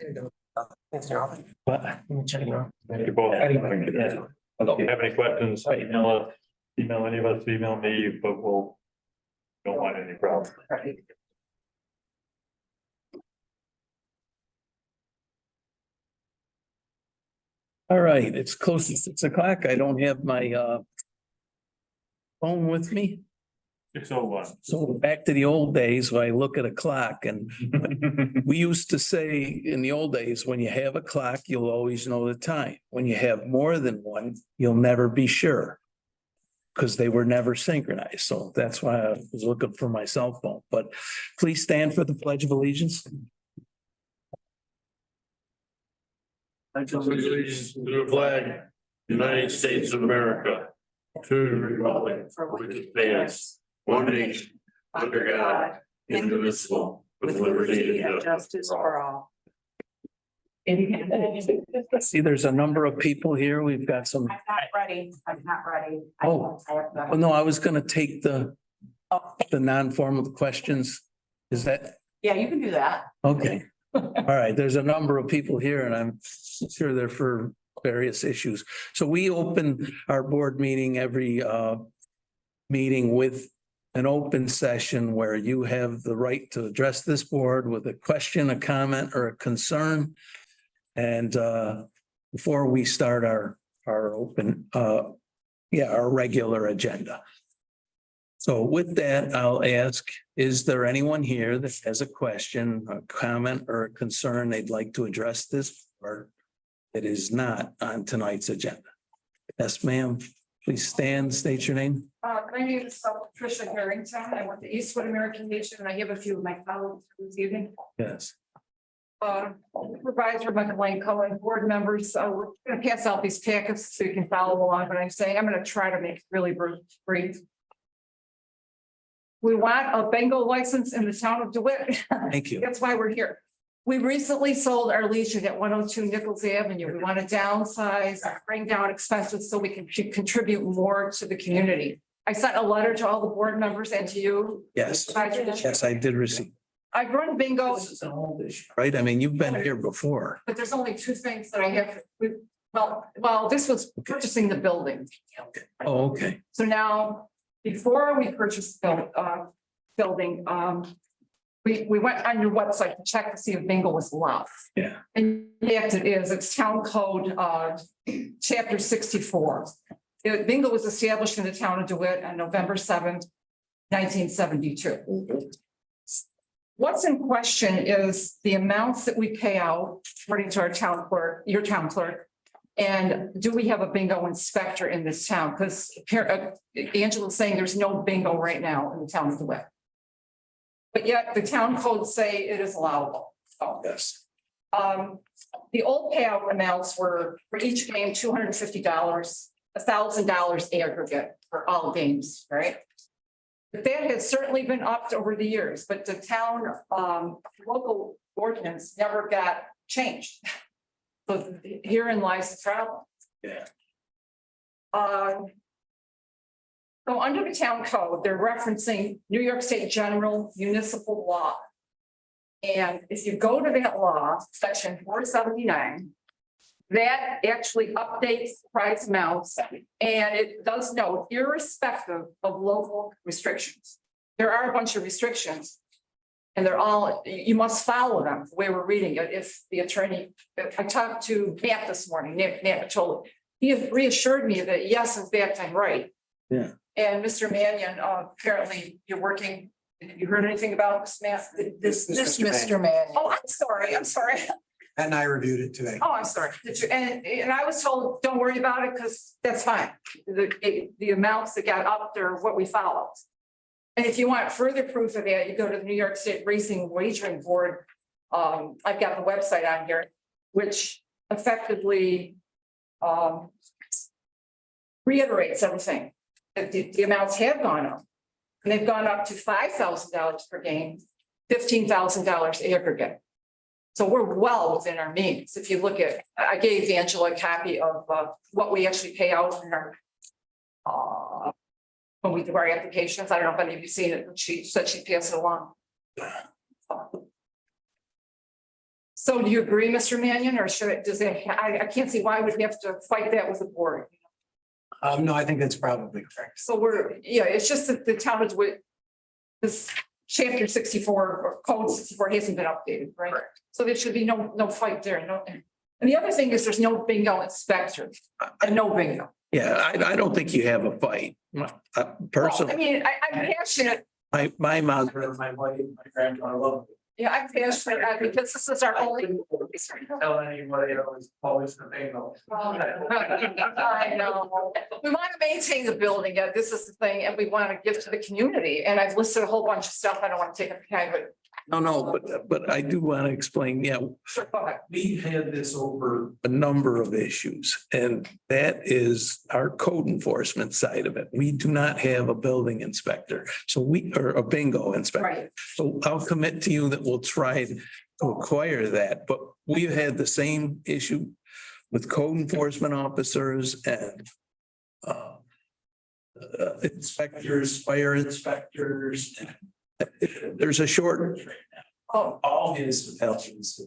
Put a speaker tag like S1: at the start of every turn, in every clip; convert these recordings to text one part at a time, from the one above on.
S1: Thanks, Charlie.
S2: But I'm checking out.
S3: Thank you both.
S2: Yeah.
S3: If you have any questions, email any of us, email me, but don't want any problems.
S2: All right, it's close to 6 o'clock. I don't have my phone with me.
S3: 6:01.
S2: So back to the old days where I look at a clock and we used to say in the old days, when you have a clock, you'll always know the time. When you have more than one, you'll never be sure. Because they were never synchronized. So that's why I was looking for my cell phone, but please stand for the Pledge of Allegiance.
S3: Allegiance to the flag, United States of America, to the republic for which it stands, one nation, under God, indivisible, with liberty and justice for all.
S2: See, there's a number of people here. We've got some,
S4: I'm not ready. I'm not ready.
S2: Oh. well, no, I was gonna take the non-formal questions. Is that,
S4: Yeah, you can do that.
S2: okay? All right, there's a number of people here and I'm sure they're for various issues. So we open our board meeting every meeting with an open session where you have the right to address this board with a question, a comment, or a concern. And before we start our open, our regular agenda. So with that, I'll ask, is there anyone here that has a question, a comment, or a concern they'd like to address this board that is not on tonight's agenda? Yes, ma'am. Please stand, state your name.
S5: My name is Patricia Harrington. I work at Eastwood American Nation, and I have a few of my colleagues this evening.
S2: Yes.
S5: Supervisor Michael Blanco and board members, we're going to pass out these packets so you can follow along. But I'm saying I'm going to try to make it really brief. We want a bingo license in the town of DeWitt.
S2: Thank you.
S5: That's why we're here. We recently sold our Legion at 102 Nichols Avenue. We want to downsize, bring down expenses so we can contribute more to the community. I sent a letter to all the board members and to you.
S2: Yes. Yes, I did receive.
S5: I've run bingo,
S2: This is an old issue, right? I mean, you've been here before.
S5: but there's only two things that I have. Well, this was purchasing the building.
S2: Oh, okay.
S5: So now, before we purchased the building, we went on your website to check to see if bingo was allowed.
S2: Yeah.
S5: And yes, it is. It's town code, chapter 64. Bingo was established in the town of DeWitt on November 7th, 1972. What's in question is the amounts that we pay out according to our town clerk, your town clerk. And do we have a bingo inspector in this town? Because Angela's saying there's no bingo right now in the town of DeWitt. But yet the town codes say it is allowable. So,
S2: Yes.
S5: the old payout amounts were for each game, $250, $1,000 aggregate for all games, right? But that has certainly been upped over the years, but the town local ordinance never got changed. So herein lies the problem.
S2: Yeah.
S5: So under the town code, they're referencing New York State General Municipal Law. And if you go to that law, section 479, that actually updates price amounts, and it does note irrespective of local restrictions. There are a bunch of restrictions. And they're all, you must follow them the way we're reading it. If the attorney, I talked to Matt this morning, Nat Patoli, he has reassured me that yes, in fact, I'm right.
S2: Yeah.
S5: And Mr. Mannion, apparently you're working, have you heard anything about this, Matt?
S1: This Mr. Mannion.
S5: Oh, I'm sorry.
S1: And I reviewed it today.
S5: Oh, I'm sorry. Did you, and I was told, don't worry about it because that's fine. The amounts that got upped are what we followed. And if you want further proof of that, you go to the New York State Racing Wagering Board. I've got the website on here, which effectively reiterates everything. The amounts have gone up. And they've gone up to $5,000 per game, $15,000 aggregate. So we're well within our means. If you look at, I gave Angela a copy of what we actually pay out in our when we do our applications. I don't know if any of you seen it, but she said she'd pass it along. So do you agree, Mr. Mannion, or should it, does it, I can't see why we'd have to fight that with the board.
S1: No, I think that's probably correct.
S5: So yeah, it's just that the town is with this chapter 64 or code 64 hasn't been updated, right? So there should be no fight there, no. And the other thing is there's no bingo inspector and no bingo.
S2: Yeah, I don't think you have a fight.
S5: I
S2: Personally,
S5: mean, I'm passionate,
S2: my mom,
S6: My wife, my granddaughter love it.
S5: yeah, I'm passionate because this is our only.
S6: Tell anybody, I was always the bingo.
S5: I know. We want to maintain the building, yeah, this is the thing, and we want to give to the community, and I've listed a whole bunch of stuff, I don't want to take up time,
S2: but I do want to explain, yeah,
S5: but.
S2: we've had this over a number of issues, and that is our code enforcement side of it. We do not have a building inspector, or a bingo inspector.
S5: Right,
S2: So I'll commit to you that we'll try to acquire that, but we've had the same issue with code enforcement officers and inspectors, fire inspectors. There's a shortage right now.
S5: oh,
S2: All municipalities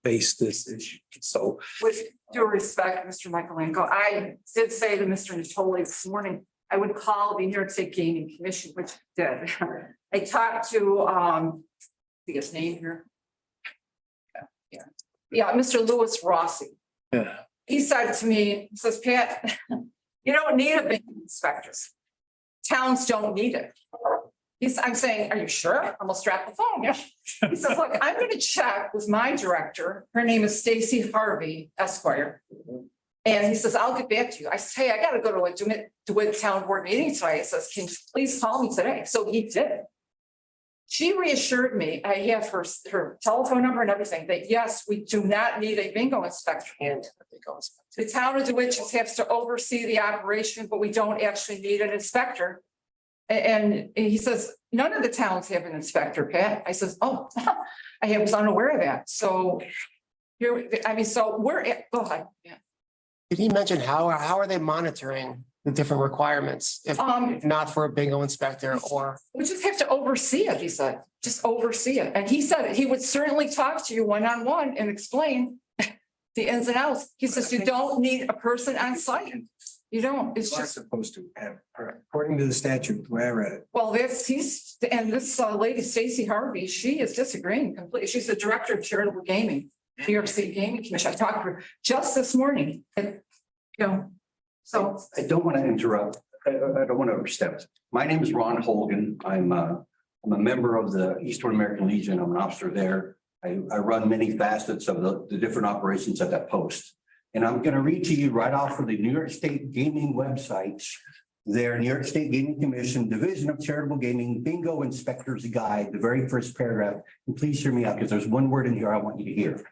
S2: face this issue, so.
S5: with due respect, Mr. Michaelenko, I did say to Mr. Natoli this morning, I would call the New York State Gaming Commission, which I did. I talked to, his name here. Yeah, Mr. Louis Rossi.
S2: Yeah.
S5: He said to me, he says, Pat, you don't need a big inspector. Towns don't need it. I'm saying, are you sure? I'm gonna strap the phone. Yeah. He says, look, I'm gonna check with my director. Her name is Stacy Harvey Esquire. And he says, I'll get back to you. I say, hey, I gotta go to a DeWitt Town Board meeting tonight. He says, can you please call me today? So he did. She reassured me, I have her telephone number and everything, that yes, we do not need a bingo inspector. And the town of DeWitt just has to oversee the operation, but we don't actually need an inspector. And he says, none of the towns have an inspector, Pat. I says, oh, I was unaware of that. So here, I mean, so we're at, go ahead. Yeah.
S7: Did he mention how are they monitoring the different requirements if not for a bingo inspector or?
S5: We just have to oversee it, he said, just oversee it. And he said he would certainly talk to you one-on-one and explain the ins and outs. He says, you don't need a person on site. You don't, it's
S1: It's not
S5: just,
S1: supposed to have, according to the statute, the way I read it.
S5: well, and this lady, Stacy Harvey, she is disagreeing completely. She's the director of charitable gaming, New York State Gaming Commission. I talked to her just this morning. And, you know, so.
S8: I don't want to interrupt. I don't want to overstep. My name is Ron Holgan. I'm a member of the Eastern American Legion. I'm an officer there. I run many facets of the different operations at that post. And I'm going to read to you right off of the New York State Gaming website, their New York State Gaming Commission Division of Charitable Gaming Bingo Inspector's Guide, the very first paragraph. And please hear me out because there's one word in here I want you to hear.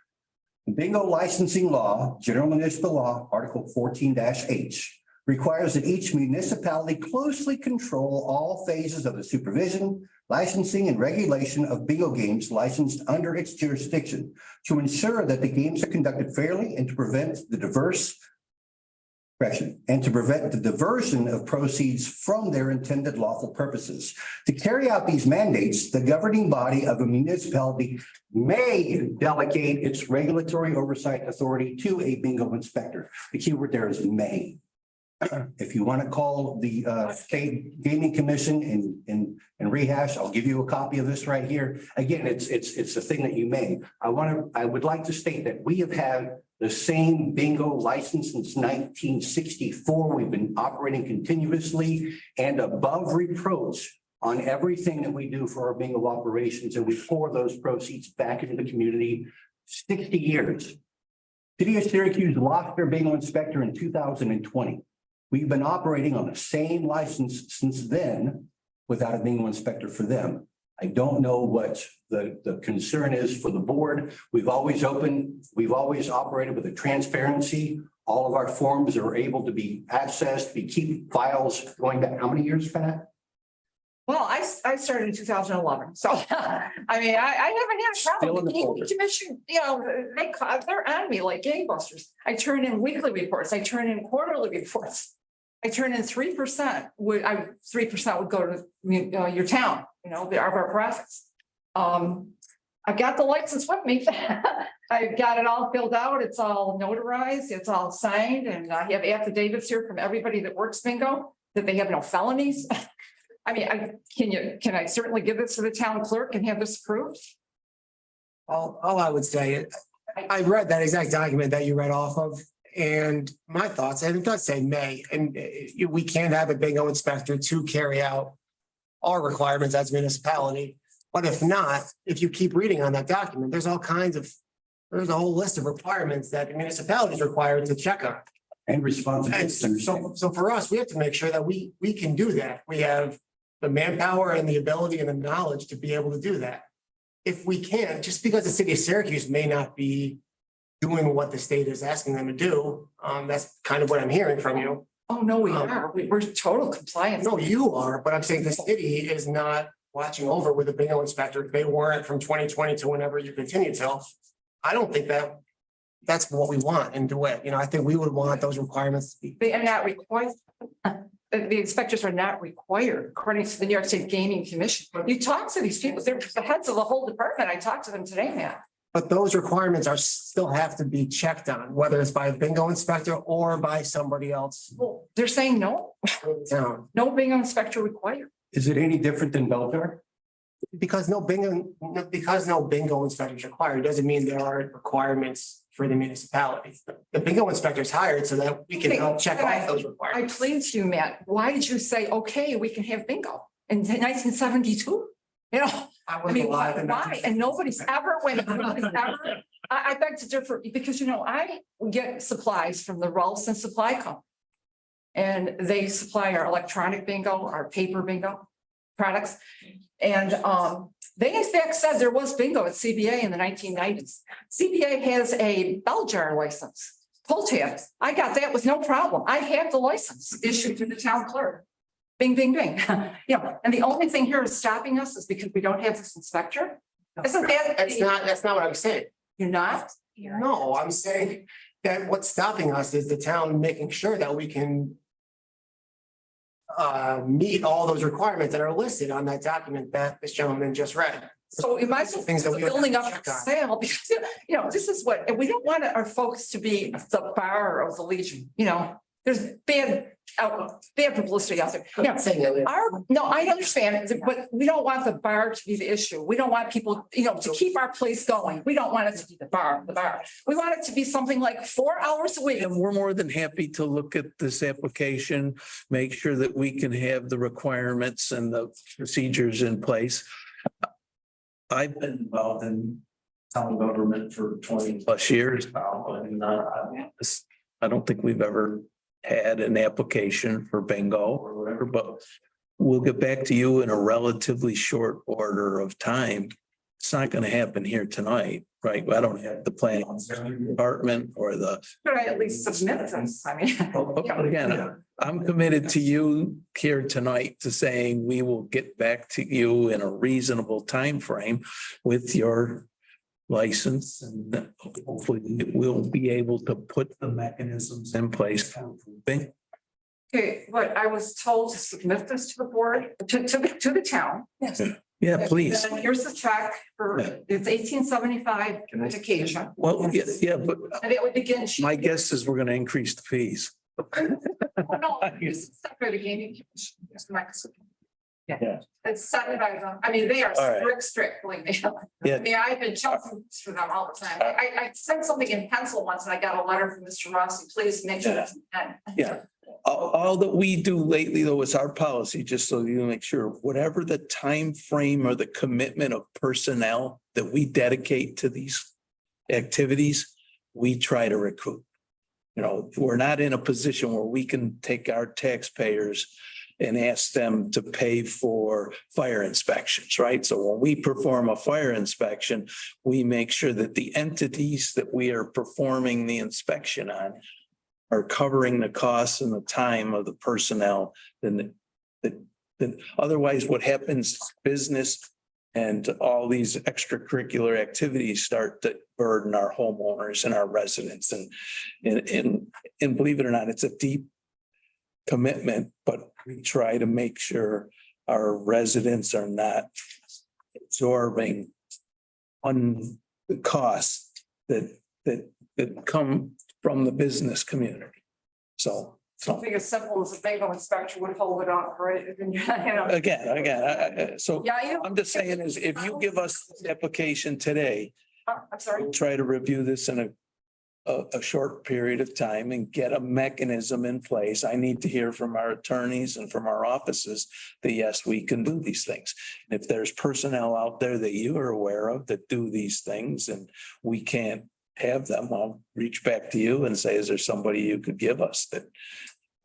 S8: Bingo licensing law, general municipal law, Article 14-H, requires that each municipality closely control all phases of the supervision, licensing, and regulation of bingo games licensed under its jurisdiction to ensure that the games are conducted fairly and to prevent the diversion of proceeds from their intended lawful purposes. To carry out these mandates, the governing body of a municipality may delegate its regulatory oversight authority to a bingo inspector. The key word there is may. If you want to call the State Gaming Commission and rehash, I'll give you a copy of this right here. Again, it's a thing that you may. I would like to state that we have had the same bingo license since 1964. We've been operating continuously and above reproach on everything that we do for our bingo operations, and we pour those proceeds back into the community. 60 years. City of Syracuse lost their bingo inspector in 2020. We've been operating on the same license since then without a bingo inspector for them. I don't know what the concern is for the board. We've always operated with a transparency. All of our forms are able to be accessed. We keep files going back. How many years, Pat?
S5: Well, I started in 2011, so I mean, I haven't had a
S2: Still
S5: problem.
S2: in the
S5: The Gaming
S2: folder.
S5: Commission, you know, they're on me like gangbusters. I turn in weekly reports, I turn in quarterly reports. I turn in 3% 3% would go to your town, you know, our profits. I've got the license with me. I've got it all filled out. It's all notarized. It's all signed and I have affidavits here from everybody that works bingo, that they have no felonies. I mean, can I certainly give this to the town clerk and have this approved?
S7: All I would say, I read that exact document that you read off of. And my thoughts, and it does say may, and we can't have a bingo inspector to carry out our requirements as a municipality. But if not, if you keep reading on that document, there's a whole list of requirements that the municipality is required to check on.
S8: And
S7: And
S8: responsibility.
S7: so for us, we have to make sure that we can do that. We have the manpower and the ability and the knowledge to be able to do that. If we can't, just because the city of Syracuse may not be doing what the state is asking them to do, that's kind of what I'm hearing from you.
S5: Oh, no, we are. We're total compliance.
S7: No, you are, but I'm saying the city is not watching over with a bingo inspector. If they weren't from 2020 to whenever you continue till. I don't think that's what we want and do it. I think we would want those requirements to be.
S5: They are not required. The inspectors are not required according to the New York State Gaming Commission. You talk to these people, they're the heads of the whole department. I talked to them today, Matt.
S7: But those requirements still have to be checked on, whether it's by a bingo inspector or by somebody else
S5: Well, they're saying no,
S7: in town.
S5: no bingo inspector required.
S8: Is it any different than Belter?
S7: Because no bingo inspector is required, doesn't mean there aren't requirements for the municipality. The bingo inspector is hired so that we can help check off those
S5: I
S7: requirements.
S5: plead to you, Matt, why did you say, okay, we can have bingo in 1972?
S7: I was
S5: I mean,
S7: alive in
S5: why? And nobody's ever I beg to differ because, I get supplies from the Ralston Supply Company. And they supply our electronic bingo, our paper bingo products. And they in fact said there was bingo at CBA in the 1990s. CBA has a bell jar license, pull tabs. I got that with no problem. I have the license issued to the town clerk. Bing, bing, bing. And the only thing here is stopping us is because we don't have this inspector. Isn't that?
S7: That's not what I'm saying.
S5: You're not?
S7: No, I'm saying that what's stopping us is the town making sure that we can meet all those requirements that are listed on that document that this gentleman just read.
S5: So you might as well
S7: Things that we would
S5: building
S7: have
S5: up
S7: to
S5: for
S7: check on.
S5: sale because, this is what, and we don't want our folks to be the bar of the Legion, there's bad publicity out there.
S7: I'm not saying that.
S5: No, I understand, but we don't want the bar to be the issue. We don't want people, to keep our place going. We don't want it to be the bar. We want it to be something like 4 hours a week.
S2: And we're more than happy to look at this application, make sure that we can have the requirements and the procedures in place. I've been involved in town government for 20+ years now, and I don't think we've ever had an application for bingo or whatever, but we'll get back to you in a relatively short order of time. It's not going to happen here tonight, right? I don't have the planning department or the.
S5: Should I at least submit this? I mean.
S2: But again, I'm committed to you here tonight to saying we will get back to you in a reasonable time frame with your license, and hopefully we'll be able to put the mechanisms in place.
S5: Okay, but I was told to submit this to the board, to the town. Yes.
S2: Yeah, please.
S5: And here's the check for,
S2: Yeah.
S5: it's 1875 occasion,
S2: Well, yeah, but
S5: and it would begin.
S2: my guess is we're going to increase the fees.
S5: No, this is separate the gaming commission. It's Mexico.
S2: Yeah.
S5: Yeah, it's set by them. I mean, they are
S2: All right.
S5: strict, believe me.
S2: Yeah.
S5: I mean, I've been jumping for them all the time. I sent something in pencil once and I got a letter from Mr. Rossi, please make sure.
S2: Yeah. All that we do lately, though, is our policy, just so you make sure, whatever the time frame or the commitment of personnel that we dedicate to these activities, we try to recruit. We're not in a position where we can take our taxpayers and ask them to pay for fire inspections, right? So when we perform a fire inspection, we make sure that the entities that we are performing the inspection on are covering the costs and the time of the personnel. Then otherwise what happens, business and all these extracurricular activities start to burden our homeowners and our residents. And believe it or not, it's a deep commitment, but we try to make sure our residents are not absorbing on the costs that come from the business community. So,
S5: Something as simple as a bingo inspector would hold it up, right? You know.
S2: again, so
S5: Yeah, you know,
S2: I'm just saying is if you give us the application today,
S5: I'm sorry.
S2: we'll try to review this in a short period of time and get a mechanism in place. I need to hear from our attorneys and from our offices that yes, we can do these things. And if there's personnel out there that you are aware of that do these things and we can't have them, I'll reach back to you and say, is there somebody you could give us that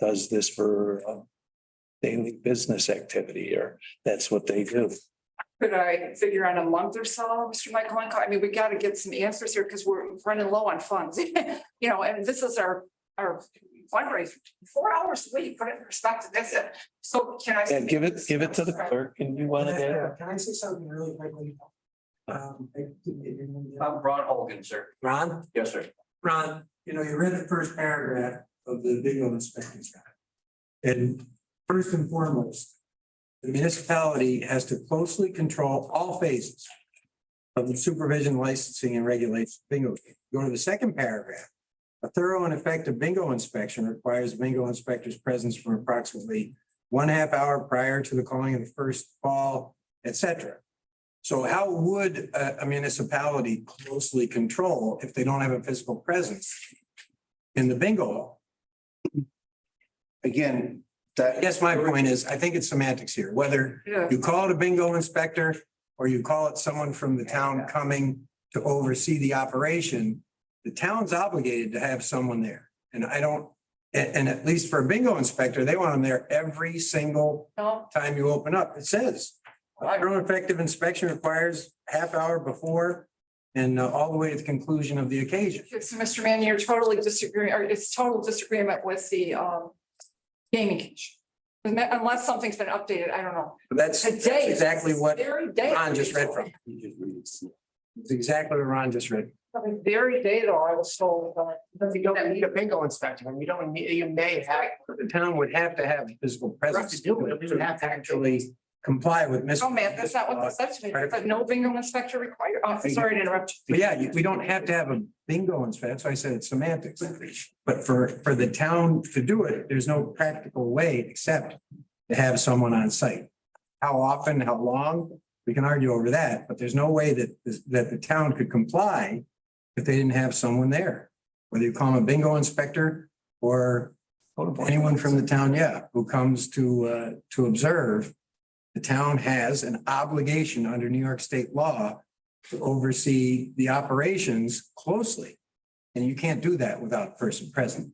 S2: does this for daily business activity, or that's what they do?
S5: Could I figure out a month or so, Mr. Michaelenko? I mean, we got to get some answers here because we're running low on funds. You know, and this is our fundraiser, 4 hours a week, put it in perspective. That's it. So can I?
S2: Yeah, give it to the clerk and you want to.
S1: Can I say something really quickly?
S6: I'm Ron Hogan, sir.
S1: Ron,
S6: Yes, sir.
S1: Ron, you read the first paragraph of the bingo inspector's guide. And first and foremost, the municipality has to closely control all phases of the supervision, licensing, and regulation of bingo. Go to the second paragraph. A thorough and effective bingo inspection requires bingo inspector's presence for approximately 1/2 hour prior to the calling of the first call, et cetera. So how would a municipality closely control if they don't have a physical presence in the bingo hall?
S8: Again,
S1: I
S8: that,
S1: guess my point is, I think it's semantics here, whether
S5: Yeah.
S1: you call it a bingo inspector or you call it someone from the town coming to oversee the operation, the town's obligated to have someone there. And I don't, and at least for a bingo inspector, they want them there every single
S5: No,
S1: time you open up. It says, thorough and effective inspection requires 1/2 hour before and all the way to the conclusion of the occasion.
S5: so Mr. Mann, you're totally disagreeing, or it's total disagreement with the gaming commission. Unless something's been updated, I don't know.
S1: That's
S5: Today.
S1: exactly what
S5: Very day.
S1: Ron just read from. It's exactly what Ron just read.
S5: The very day though, I was told.
S7: You don't need a bingo inspector, and you don't need, you may have.
S1: The town would have to have physical presence.
S7: to do it.
S1: To have to actually comply with.
S5: Oh, man, that's not what this said to me. It said no bingo inspector required. Oh, sorry to interrupt you.
S1: But yeah, we don't have to have a bingo inspector. That's why I said it's semantics. But for the town to do it, there's no practical way except to have someone on site. How often, how long, we can argue over that, but there's no way that the town could comply if they didn't have someone there. Whether you call them a bingo inspector or anyone from the town, yeah, who comes to observe. The town has an obligation under New York state law to oversee the operations closely. And you can't do that without a person present.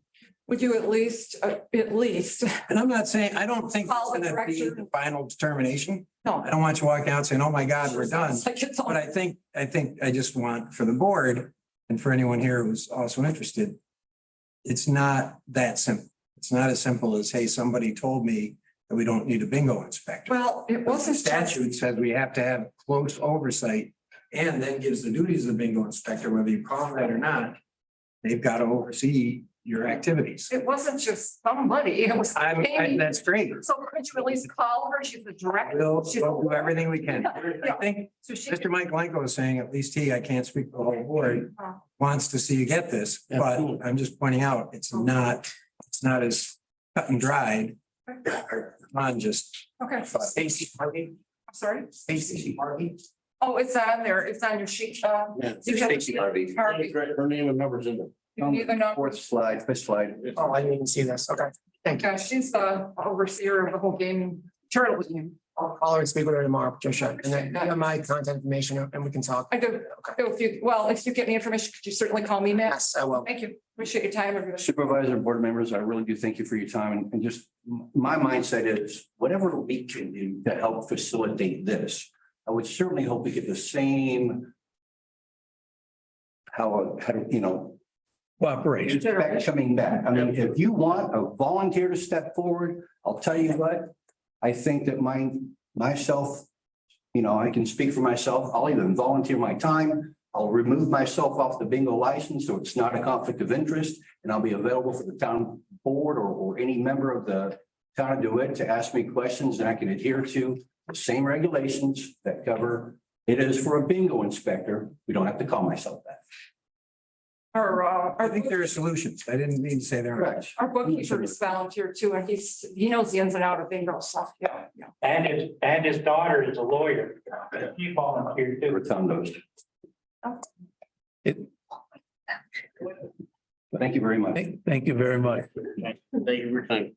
S5: Would you at least,
S1: And I'm not saying, I don't think it's
S5: Follow the
S1: gonna be
S5: direction.
S1: the final determination.
S5: no.
S1: I don't want you walking out saying, oh my God, we're done.
S5: It's like it's all-
S1: But I think I just want for the board and for anyone here who's also interested, it's not that simple. It's not as simple as, hey, somebody told me that we don't need a bingo inspector.
S5: Well, it
S1: The
S5: wasn't.
S1: statute says we have to have close oversight and then gives the duties of the bingo inspector, whether you call it that or not. They've got to oversee your activities.
S5: It wasn't just somebody, it was.
S1: That's great.
S5: So could you at least call her? She's the director.
S1: We'll
S5: She's-
S1: do everything we can. I think
S5: So she.
S1: Mr. Mike Lenko is saying, at least I can't speak for the whole board,
S5: Oh.
S1: wants to see you get this, but I'm just pointing out, it's not as cut and dried. On just.
S5: Okay,
S7: Stacy Harvey,
S5: I'm sorry.
S7: Stacy Harvey.
S5: Oh, it's on there. It's on your sheet. You have-
S8: Stacy Harvey.
S5: Harvey.
S3: Her name and numbers in there.
S5: You need the number.
S8: Fourth slide, fifth slide.
S7: Oh, I didn't even see this. Okay.
S5: Yeah, she's the overseer of the whole game, turtle game.
S7: I'll call her and speak with her tomorrow, Patricia, and then you have my contact information and we can talk.
S5: I do. If you get any information, could you certainly call me, Matt?
S7: Yes, I will.
S5: Thank you. Appreciate your time, everybody.
S8: Supervisor, board members, I really do thank you for your time and just my mindset is whatever we can do to help facilitate this. I would certainly hope we get the same. How,
S2: Cooperation.
S8: expect coming back. I mean, if you want a volunteer to step forward, I'll tell you what. I think that myself, I can speak for myself. I'll even volunteer my time. I'll remove myself off the bingo license, so it's not a conflict of interest, and I'll be available for the town board or any member of the town of DeWitt to ask me questions, and I can adhere to the same regulations that cover It is for a bingo inspector. We don't have to call myself that.
S1: I think there are solutions. I didn't mean to say there aren't.
S5: Our bookkeeper is volunteer too, and he knows the ins and outs of bingo stuff. Yeah, yeah.
S6: And his daughter is a lawyer. She volunteered too.
S8: Rotundos.
S2: It-
S8: Thank you very much.
S2: Thank you very much.
S3: Thank you for your time.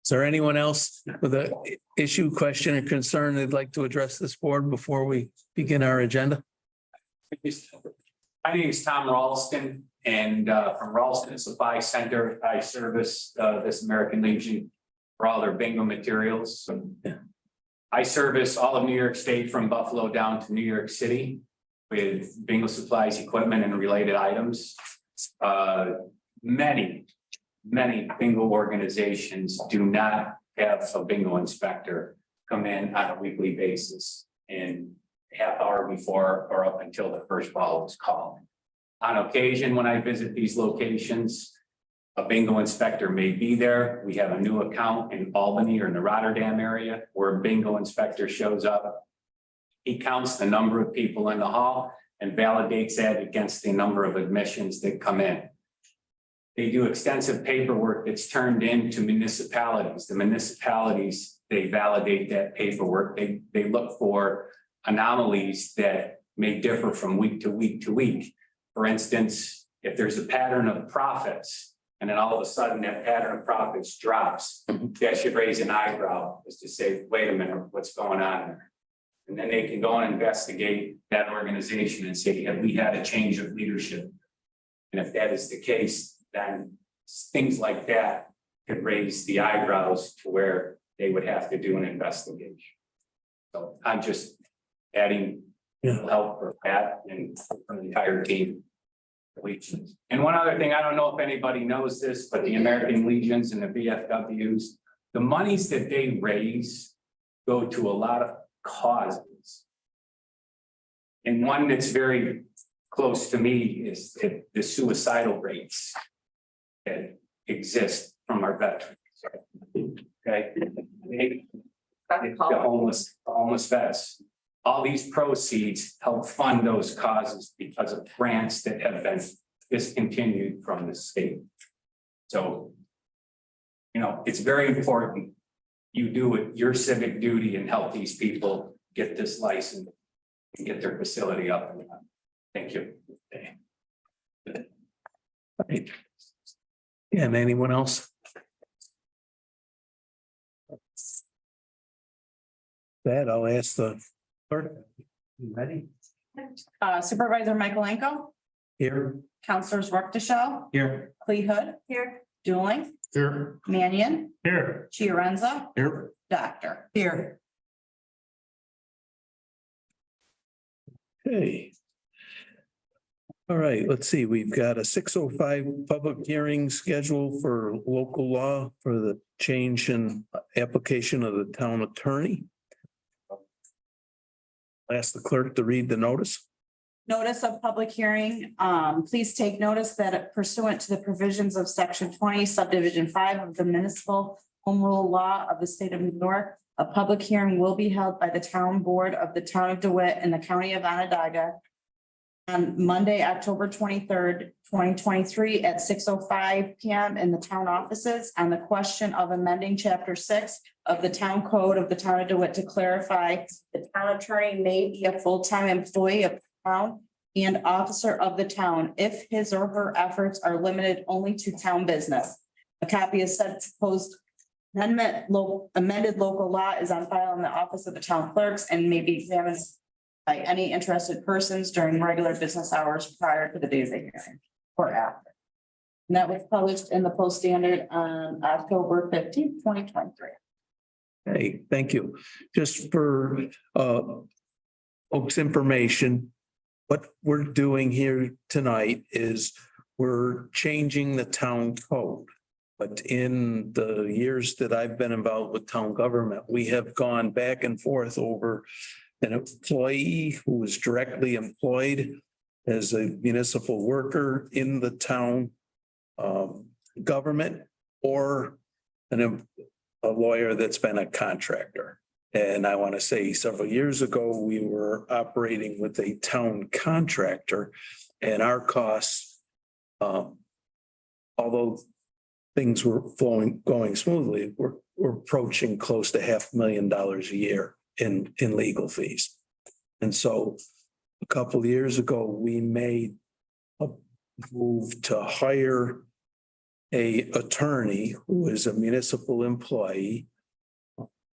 S2: Is there anyone else with a issue, question, or concern they'd like to address this board before we begin our agenda?
S9: My name is Tom Ralston, and from Ralston Supply Center, I service this American Legion for all their bingo materials. I service all of New York State from Buffalo down to New York City with bingo supplies, equipment, and related items. Many bingo organizations do not have a bingo inspector come in on a weekly basis and half hour before or up until the first ball was called. On occasion, when I visit these locations, a bingo inspector may be there. We have a new account in Albany or in the Rotterdam area where a bingo inspector shows up. He counts the number of people in the hall and validates that against the number of admissions that come in. They do extensive paperwork that's turned into municipalities. The municipalities, they validate that paperwork. They look for anomalies that may differ from week to week to week. For instance, if there's a pattern of profits and then all of a sudden that pattern of profits drops, that should raise an eyebrow as to say, wait a minute, what's going on there? And then they can go and investigate that organization and say, have we had a change of leadership? And if that is the case, then things like that could raise the eyebrows to where they would have to do an investigation. So I'm just adding help for Pat and for the entire team. And one other thing, I don't know if anybody knows this, but the American Legions and the VFWs, the monies that they raise go to a lot of causes. And one that's very close to me is the suicidal rates that exist from our veterans. Okay. The homeless vets. All these proceeds help fund those causes because of grants that have been discontinued from the state. So, you know, it's very important you do it, your civic duty, and help these people get this license and get their facility up and running. Thank you.
S2: Right. Yeah, and anyone else? That I'll ask the clerk. You ready?
S4: Supervisor Michaelenko,
S2: Here.
S4: Counselors Ruckteschall,
S2: Here.
S4: Hood. Here. Dueling,
S2: Here.
S4: Mannion,
S2: Here.
S4: Chiarenza,
S2: Here.
S4: Doctor. Here.
S2: Okay. All right, let's see, we've got a 6:05 public hearing scheduled for local law for the change in application of the town attorney. Ask the clerk to read the notice.
S4: Notice of public hearing, please take notice that pursuant to the provisions of section 20 subdivision 5 of the municipal home rule law of the state of New York, a public hearing will be held by the town board of the town of DeWitt in the county of Onondaga on Monday, October 23rd, 2023 at 6:05 PM in the town offices on the question of amending chapter 6 of the town code of the town of DeWitt to clarify the town attorney may be a full-time employee of the town and officer of the town if his or her efforts are limited only to town business. A copy of said proposed amended local law is on file in the office of the town clerks and may be examined by any interested persons during regular business hours prior to the days of hearing or after. And that was published in the Post Standard on October 15th, 2023.
S2: Hey, thank you. Just for folks' information, what we're doing here tonight is we're changing the town code. But in the years that I've been involved with town government, we have gone back and forth over an employee who was directly employed as a municipal worker in the town government or a lawyer that's been a contractor. And I want to say several years ago, we were operating with a town contractor and our costs, although things were going smoothly, we're approaching close to $500,000 a year in legal fees. And so a couple of years ago, we made a move to hire a attorney who is a municipal employee.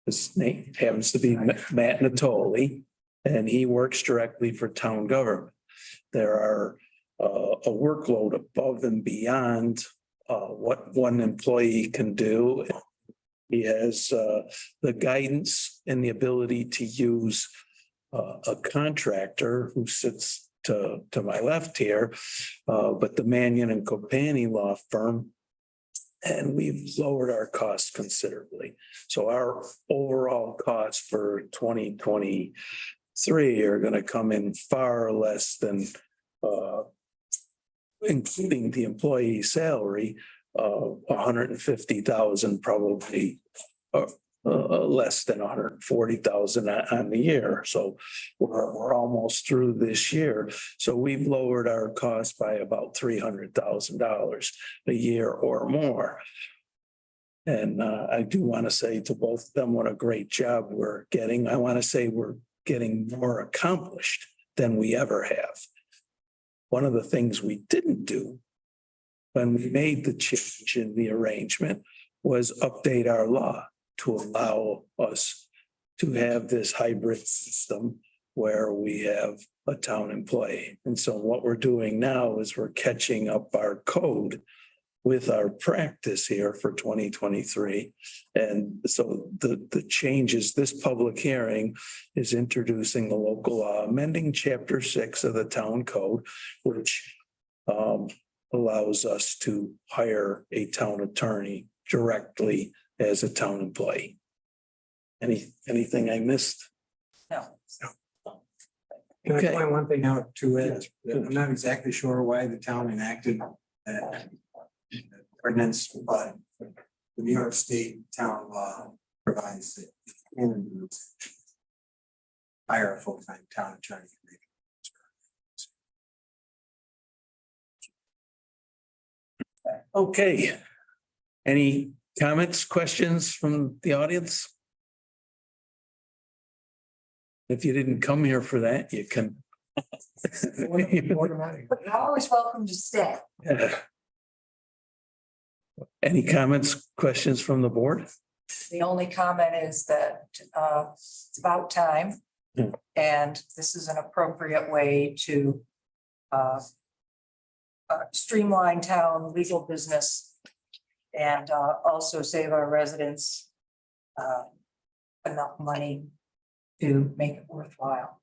S2: His name happens to be Matt Natoli, and he works directly for town government. There are a workload above and beyond what one employee can do. He has the guidance and the ability to use a contractor who sits to my left here, but the Mannion and Copani law firm. And we've lowered our costs considerably. So our overall costs for 2023 are going to come in far less than including the employee salary, 150,000, probably less than 140,000 on the year. So we're almost through this year. So we've lowered our cost by about $300,000 a year or more. And I do want to say to both of them what a great job we're getting. I want to say we're getting more accomplished than we ever have. One of the things we didn't do when we made the change in the arrangement was update our law to allow us to have this hybrid system where we have a town employee. And so what we're doing now is we're catching up our code with our practice here for 2023. And so the changes, this public hearing is introducing the local law, amending Chapter 6 of the town code, which allows us to hire a town attorney directly as a town employee. Anything I missed?
S4: No.
S1: Can I
S2: Okay.
S1: point one thing out to it? I'm not exactly sure why the town enacted that ordinance, but the New York State town law provides that you can hire a full-time town attorney.
S2: Okay. Any comments, questions from the audience? If you didn't come here for that, you can.
S5: You're always welcome to stay.
S2: Any comments, questions from the board?
S10: The only comment is that it's about time.
S2: Yeah.
S10: And this is an appropriate way to streamline town legal business and also save our residents enough money to make it worthwhile.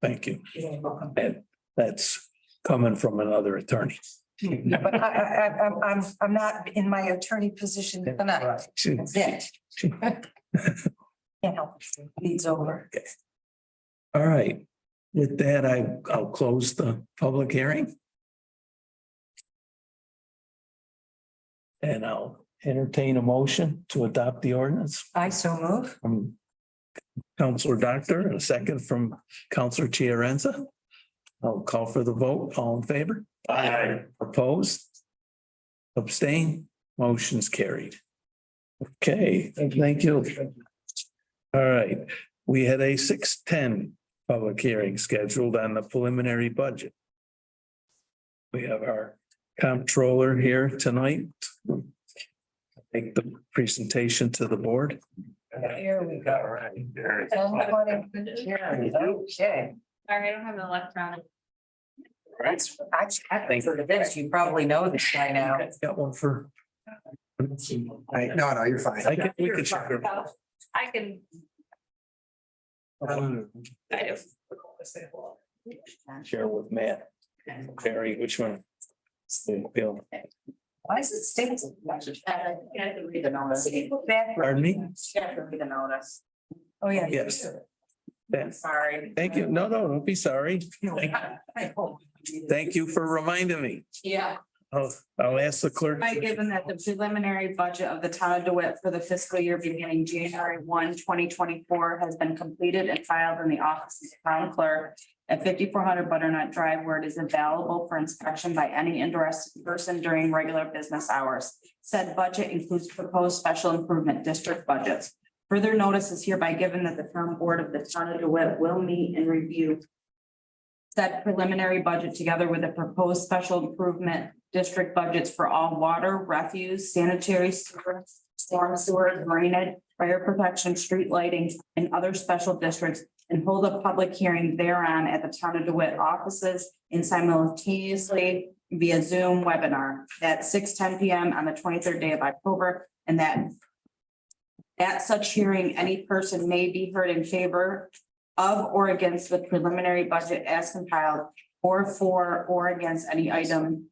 S2: Thank you.
S10: You're welcome.
S2: And that's coming from another attorney.
S10: But I'm not in my attorney position tonight. That's it. Can't help it. Leads over.
S2: All right. With that, I'll close the public hearing. And I'll entertain a motion to adopt the ordinance
S10: I so move.
S2: from Counselor Doctor and a second from Counselor Chiarenza. I'll call for the vote. All in favor?
S3: Aye.
S2: Opposed? Abstain? Motion's carried. Okay, thank you. All right, we had a 6:10 public hearing scheduled on the preliminary budget. We have our comptroller here tonight. Make the presentation to the board.
S10: Here we go.
S3: Right. There it is.
S10: Okay.
S11: Sorry, I don't have an electronic.
S3: Right.
S10: I for this, you probably know this guy now.
S2: Got one for.
S1: No, you're fine.
S2: We could share.
S11: I can. I just.
S2: Share with Matt. Barry, which one? Bill,
S10: Why is it stapled?
S11: You have to read the notice.
S2: pardon me?
S11: You have to read the notice.
S10: Oh, yeah.
S2: Yes. Yes.
S11: Sorry.
S2: Thank you. No, don't be sorry. Thank you for reminding me.
S11: Yeah.
S2: I'll ask the clerk.
S4: By given that the preliminary budget of the town of DeWitt for the fiscal year beginning January 1, 2024 has been completed and filed in the office of the town clerk at 5400 Butternut Drive, where it is available for inspection by any interested person during regular business hours. Said budget includes proposed special improvement district budgets. Further notice is hereby given that the town board of the town of DeWitt will meet and review said preliminary budget together with the proposed special improvement district budgets for all water, refuse, sanitary sewer, storm sewer, drainage, fire protection, street lighting, and other special districts, and hold a public hearing thereon at the town of DeWitt offices and simultaneously via Zoom webinar at 6:10 PM on the 23rd day of October, and that at such hearing, any person may be heard in favor of or against the preliminary budget as compiled, or for or against any item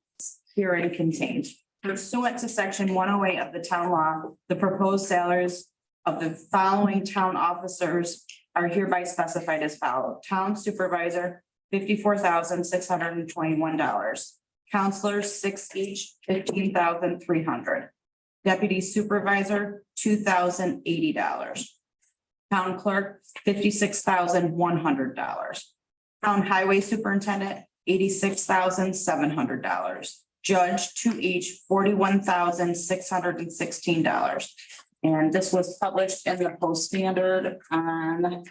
S4: herein contained. Pursuant to section 108 of the town law, the proposed salaries of the following town officers are hereby specified as follows. Town supervisor, $54,621. Counselors, 6 each, $15,300. Deputy supervisor, $2,080. Town clerk, $56,100. Town highway superintendent, $86,700. Judge, 2 each, $41,616. And this was published in the Post Standard on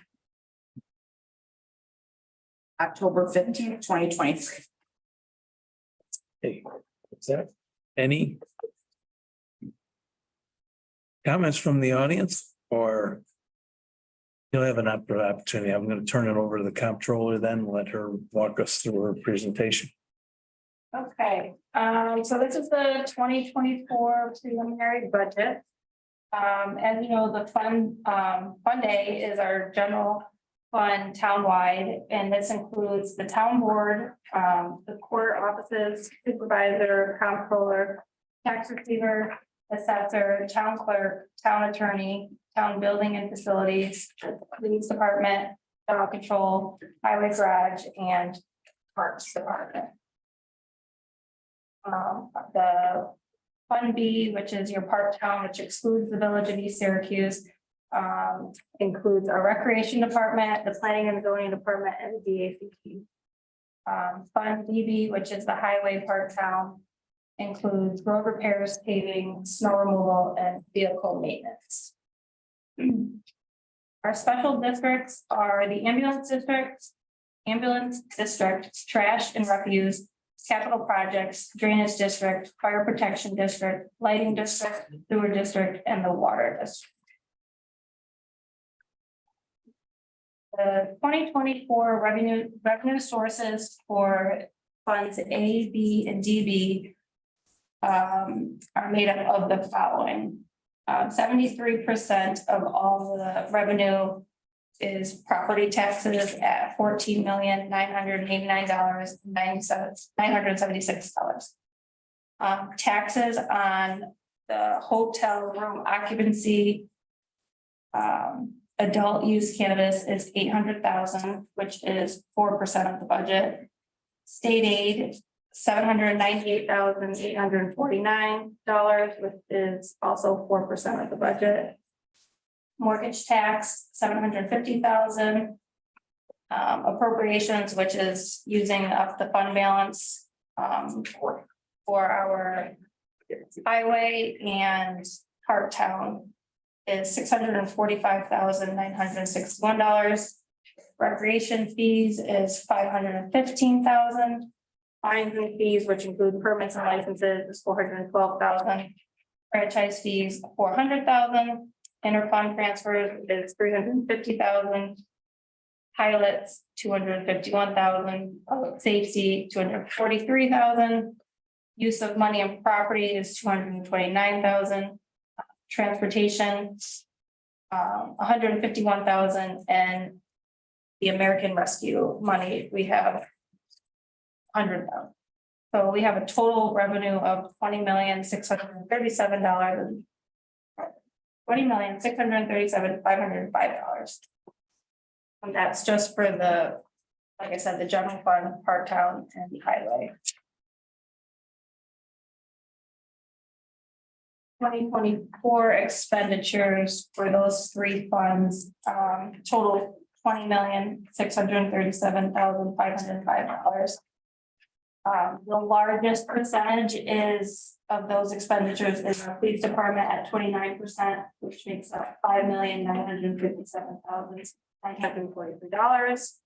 S4: October 15th, 2023.
S2: Hey, what's that? Any comments from the audience, or you'll have an opportunity? I'm going to turn it over to the comptroller, then let her walk us through her presentation.
S11: Okay, so this is the 2024 preliminary budget. As you know, the fund day is our general fund townwide, and this includes the town board, the court offices, supervisor, comptroller, tax receiver, assessor, town clerk, town attorney, town building and facilities, police department, dog control, highway garage, and parks department. The Fund B, which is your part town, which excludes the village of East Syracuse, includes our recreation department, the planning and zoning department, and the DACP. Fund DB, which is the highway part town, includes road repairs, paving, snow removal, and vehicle maintenance. Our special districts are the ambulance district, trash and refuse, capital projects, drainage district, fire protection district, lighting district, sewer district, and the water district. The 2024 revenue sources for funds A, B, and DB are made up of the following. 73% of all the revenue is property taxes at $14,989,976. Taxes on the hotel room occupancy. Adult use cannabis is $800,000, which is 4% of the budget. State aid, $798,849, which is also 4% of the budget. Mortgage tax, $750,000. Appropriations, which is using up the fund balance for our highway and part town, is $645,961. Recreation fees is $515,000. Fines and fees, which include permits and licenses, is $412,000. Franchise fees, $400,000. Interfund transfers is $350,000. Pilots, $251,000. Public safety, $243,000. Use of money and property is $229,000. Transportation, $151,000, and the American Rescue money, we have $100,000. So we have a total revenue of $20,637,505. And that's just for the, like I said, the general fund, part town, and the highway. 2024 expenditures for those three funds, total $20,637,505. The largest percentage of those expenditures is the police department at 29%, which makes up $5,957,943.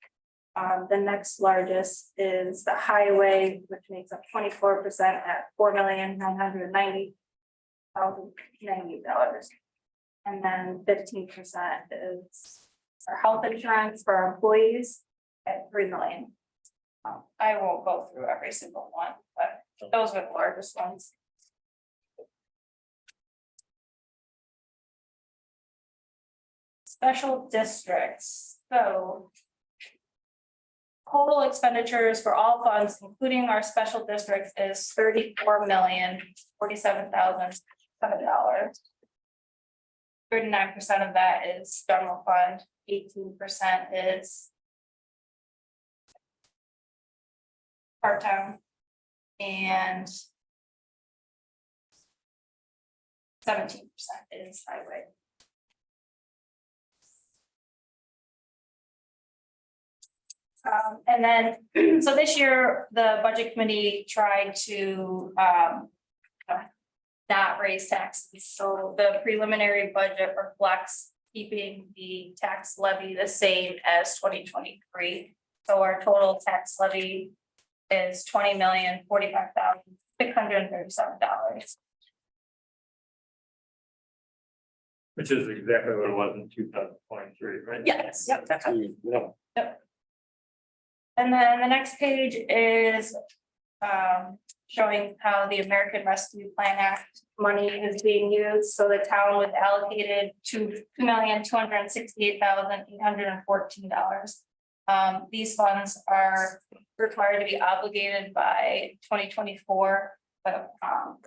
S11: The next largest is the highway, which makes up 24% at $4,990,090. And then 15% is our health insurance for our employees at $3 million. I won't go through every single one, but those are the largest ones. Special districts, so. Total expenditures for all funds, including our special districts, is $34,047,007. 39% of that is general fund, 18% is part-time, and 17% is highway. And then, so this year, the budget committee tried to not raise taxes. So the preliminary budget reflects keeping the tax levy the same as 2023. So our total tax levy is $20,045,637.
S6: Which is exactly what it was in 2023, right?
S11: Yes, yep, that's how. Yep. And then the next page is showing how the American Rescue Plan Act money is being used. So the town was allocated $2,268,814. These funds are required to be obligated by 2024, but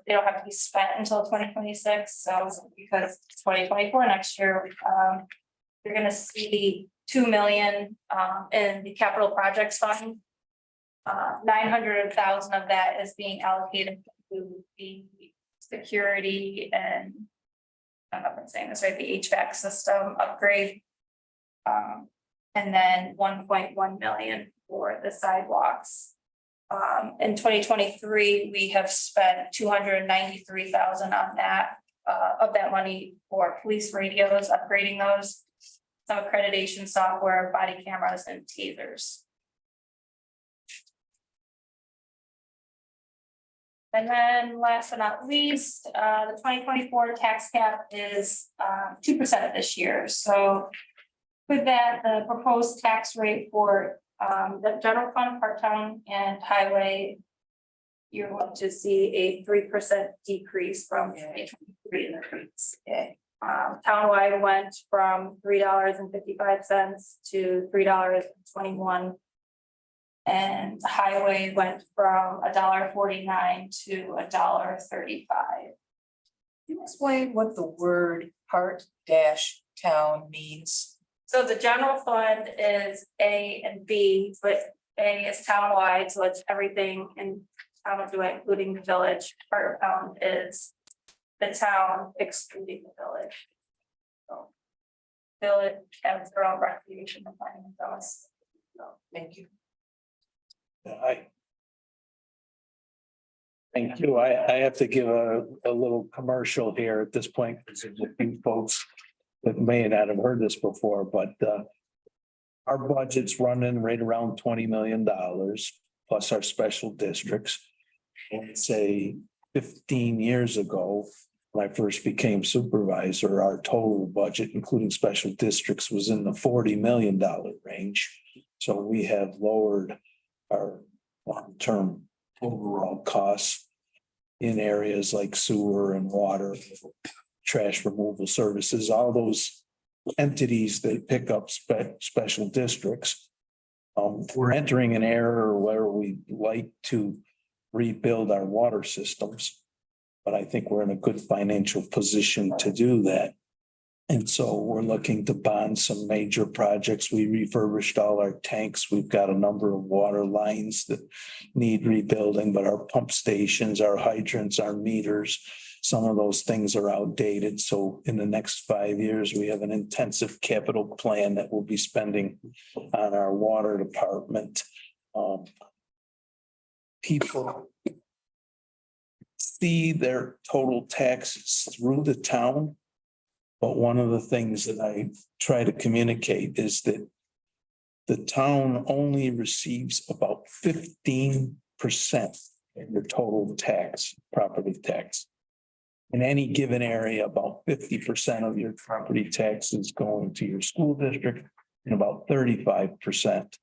S11: they don't have to be spent until 2026. So because 2024 next year, you're going to see $2 million in the capital projects fund. 900,000 of that is being allocated to the security and I don't know if I'm saying this right, the HVAC system upgrade. And then 1.1 million for the sidewalks. In 2023, we have spent 293,000 on that of that money for police radios, upgrading those. Some accreditation software, body cameras, and tasers. And then last but not least, the 2024 tax cap is 2% this year. So with that, the proposed tax rate for the general fund, part-time, and highway, you're going to see a 3% decrease from 2023 in the rates. Okay. Townwide went from $3.55 to $3.21. And the highway went from $1.49 to $1.35.
S10: Can you explain what the word part-town means?
S11: So the general fund is A and B, but A is townwide, so it's everything in town of DeWitt, including the village. Part of town is the town excluding the village. So village has their own recreation and planning zones. So
S10: Thank you.
S2: Thank you. I have to give a little commercial here at this point, because there's a few folks that may not have heard this before, but our budget's running right around $20 million plus our special districts. And say 15 years ago, when I first became supervisor, our total budget, including special districts, was in the $40 million range. So we have lowered our long-term overall costs in areas like sewer and water, trash removal services, all those entities that pick up special districts. We're entering an era where we like to rebuild our water systems, but I think we're in a good financial position to do that. And so we're looking to bond some major projects. We refurbished all our tanks. We've got a number of water lines that need rebuilding, but our pump stations, our hydrants, our meters, some of those things are outdated. So in the next 5 years, we have an intensive capital plan that we'll be spending on our water department. People see their total taxes through the town. But one of the things that I try to communicate is that the town only receives about 15% of your total tax, property tax. In any given area, about 50% of your property tax is going to your school district and about 35%.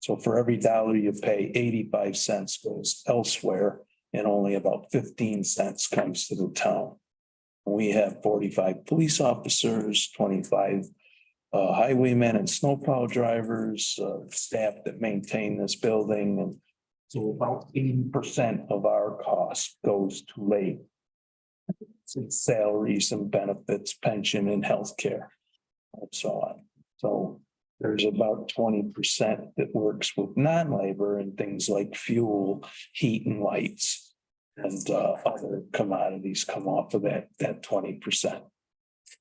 S2: So for every dollar you pay, 85 cents goes elsewhere and only about 15 cents comes to the town. We have 45 police officers, 25 highwaymen and snowplow drivers, staff that maintain this building. And so about 80% of our cost goes to labor. Salaries and benefits, pension and healthcare, and so on. So there's about 20% that works with non-labor and things like fuel, heat and lights. And other commodities come off of that 20%.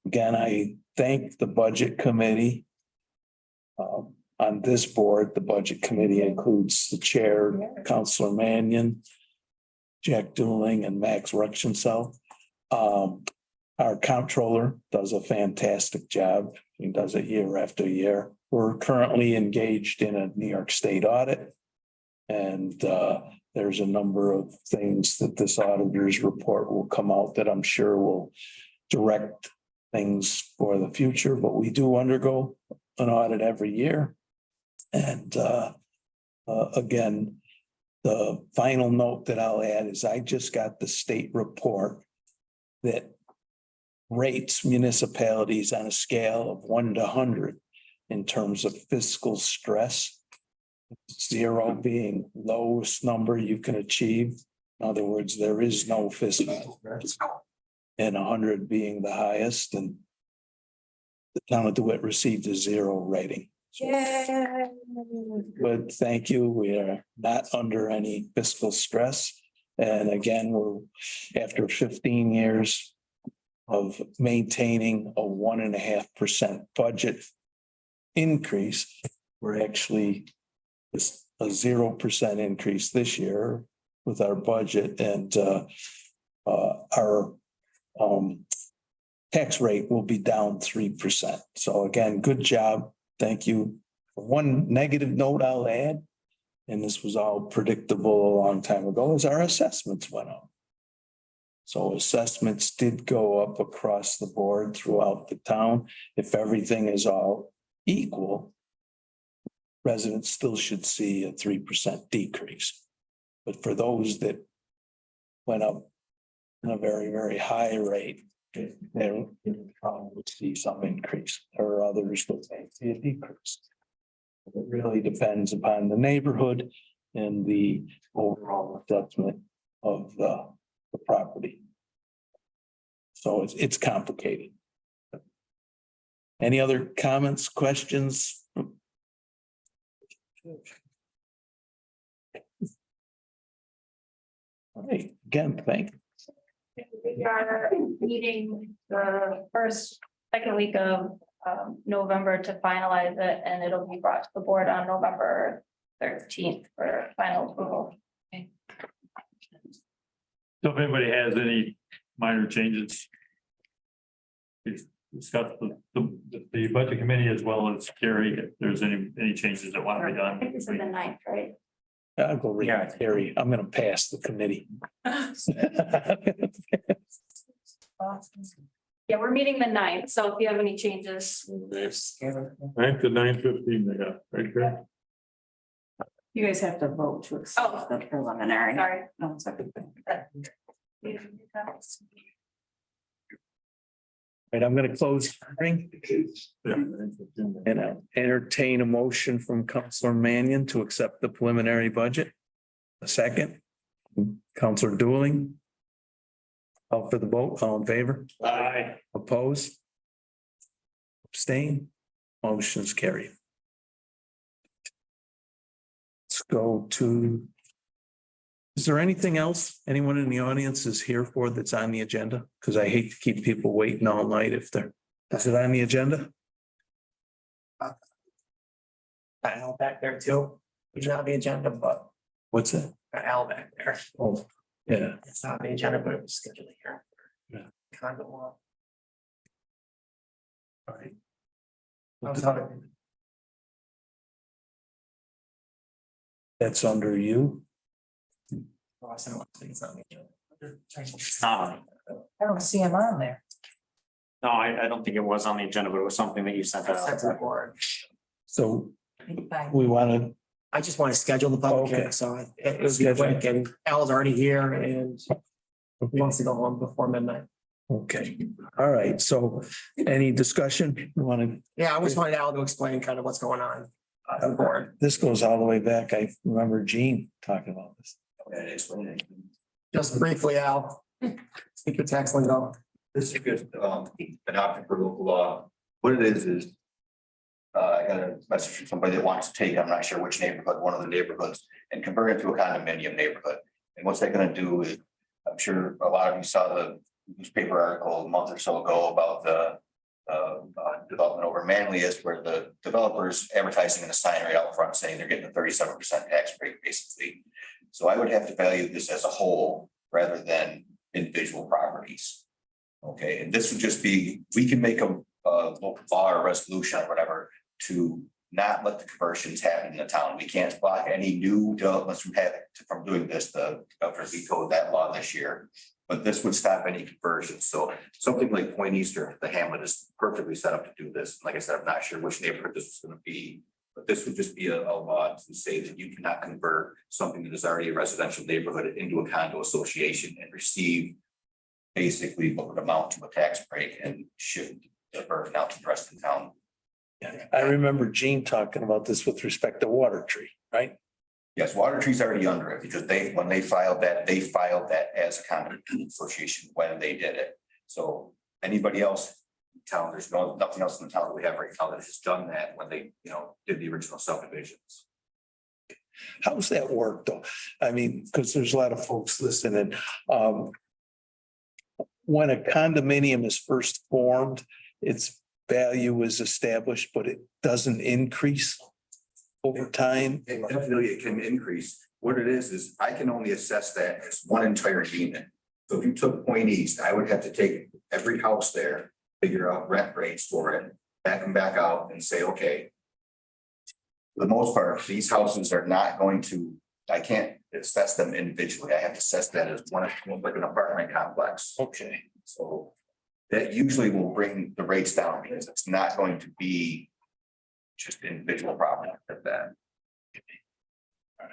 S2: Again, I thank the budget committee. On this board, the budget committee includes the chair, Councilor Mannion, Jack Dooling and Max Rutschensel. Our comptroller does a fantastic job. He does it year after year. We're currently engaged in a New York State audit. And there's a number of things that this auditor's report will come out that I'm sure will direct things for the future, but we do undergo an audit every year. And again, the final note that I'll add is I just got the state report that rates municipalities on a scale of 1 to 100 in terms of fiscal stress. 0 being lowest number you can achieve. In other words, there is no fiscal stress. And 100 being the highest, and the town of DeWitt received a 0 rating. But thank you. We are not under any fiscal stress. And again, we're after 15 years of maintaining a 1.5% budget increase, we're actually a 0% increase this year with our budget, and our tax rate will be down 3%. So again, good job. Thank you. One negative note I'll add, and this was all predictable a long time ago, is our assessments went up. So assessments did go up across the board throughout the town. If everything is all equal, residents still should see a 3% decrease. But for those that went up in a very, very high rate, they would see some increase, or others would see a decrease. It really depends upon the neighborhood and the overall assessment of the property. So it's complicated. Any other comments, questions? All right, again, thank you.
S11: We are meeting the second week of November to finalize it, and it'll be brought to the board on November 13th for final approval.
S3: So if anybody has any minor changes, please discuss the budget committee as well as Carrie, if there's any changes that want to be
S11: I think
S3: done.
S11: this is the 9th, right?
S2: I'll go read it, Harry. I'm gonna pass the committee.
S11: Yeah, we're meeting the 9th, so if you have any changes.
S3: 9th to 9:15, they got, right there.
S4: You guys have to vote to accept the preliminary.
S11: Sorry.
S4: No, it's okay.
S2: Right, I'm gonna close the hearing
S3: Yeah.
S2: and I'll entertain a motion from Councilor Mannion to accept the preliminary budget. A second, Councilor Dooling. Call for the vote, all in favor?
S3: Aye.
S2: Oppose? Abstain? Motion's carried. Let's go to Is there anything else anyone in the audience is here for that's on the agenda? Because I hate to keep people waiting all night if they're, is it on the agenda?
S7: Al back there too. He's not on the agenda, but
S2: What's that?
S7: Al back there.
S2: Oh, yeah.
S7: It's not on the agenda, but it was scheduled here.
S2: Yeah.
S7: Condo law.
S2: All right.
S7: I'm sorry.
S2: That's under you.
S7: Ross, I don't think it's on the agenda.
S12: It's not on.
S10: I don't see him on there.
S12: No, I don't think it was on the agenda, but it was something that you sent out.
S7: That's the board.
S2: So
S10: Fine.
S2: we want to,
S7: I just want to schedule the public
S2: Okay.
S7: hearing, so it would be quick, and Al's already here and he wants to go home before midnight.
S2: okay, all right, so any discussion? You want to,
S7: Yeah, I just wanted Al to explain kind of what's going on on the board.
S2: this goes all the way back. I remember Gene talking about this.
S7: Just briefly, Al. Speak your tax lingo.
S13: This is good, adopted for local law. What it is. I got a message from somebody that wants to take, I'm not sure which neighborhood, one of the neighborhoods, and convert it to a condominium neighborhood. And what's that gonna do is, I'm sure a lot of you saw the newspaper article a month or so ago about the. Development over Manlius, where the developers advertising in a sign right out front saying they're getting a 37% tax rate, basically. So I would have to value this as a whole rather than individual properties. Okay, and this would just be, we can make a local law or resolution or whatever to not let the conversions happen in the town. We can't block any new developments from doing this. The governor vetoed that law this year. But this would stop any conversions. So something like Point Easter, the hamlet is perfectly set up to do this. Like I said, I'm not sure which neighborhood this is going to be. But this would just be a law to say that you cannot convert something that is already a residential neighborhood into a condo association and receive basically what would amount to a tax break and shift the burden out to the rest of the town.
S2: Yeah, I remember Gene talking about this with respect to Water Tree, right?
S13: Yes, Water Tree's already under it because when they filed that as a condo association when they did it. So anybody else in town, there's nothing else in the town that we have right now that has done that when they, did the original subdivisions.
S2: How's that work though? I mean, because there's a lot of folks listening. When a condominium is first formed, its value is established, but it doesn't increase over time.
S13: Definitely, it can increase. What it is I can only assess that as one entire unit. So if you took Point East, I would have to take every house there, figure out rent rates for it, back them back out and say, okay. For the most part, these houses are not going to, I can't assess them individually. I have to assess that as one, like an apartment complex.
S2: Okay.
S13: So that usually will bring the rates down because it's not going to be just individual property like that. All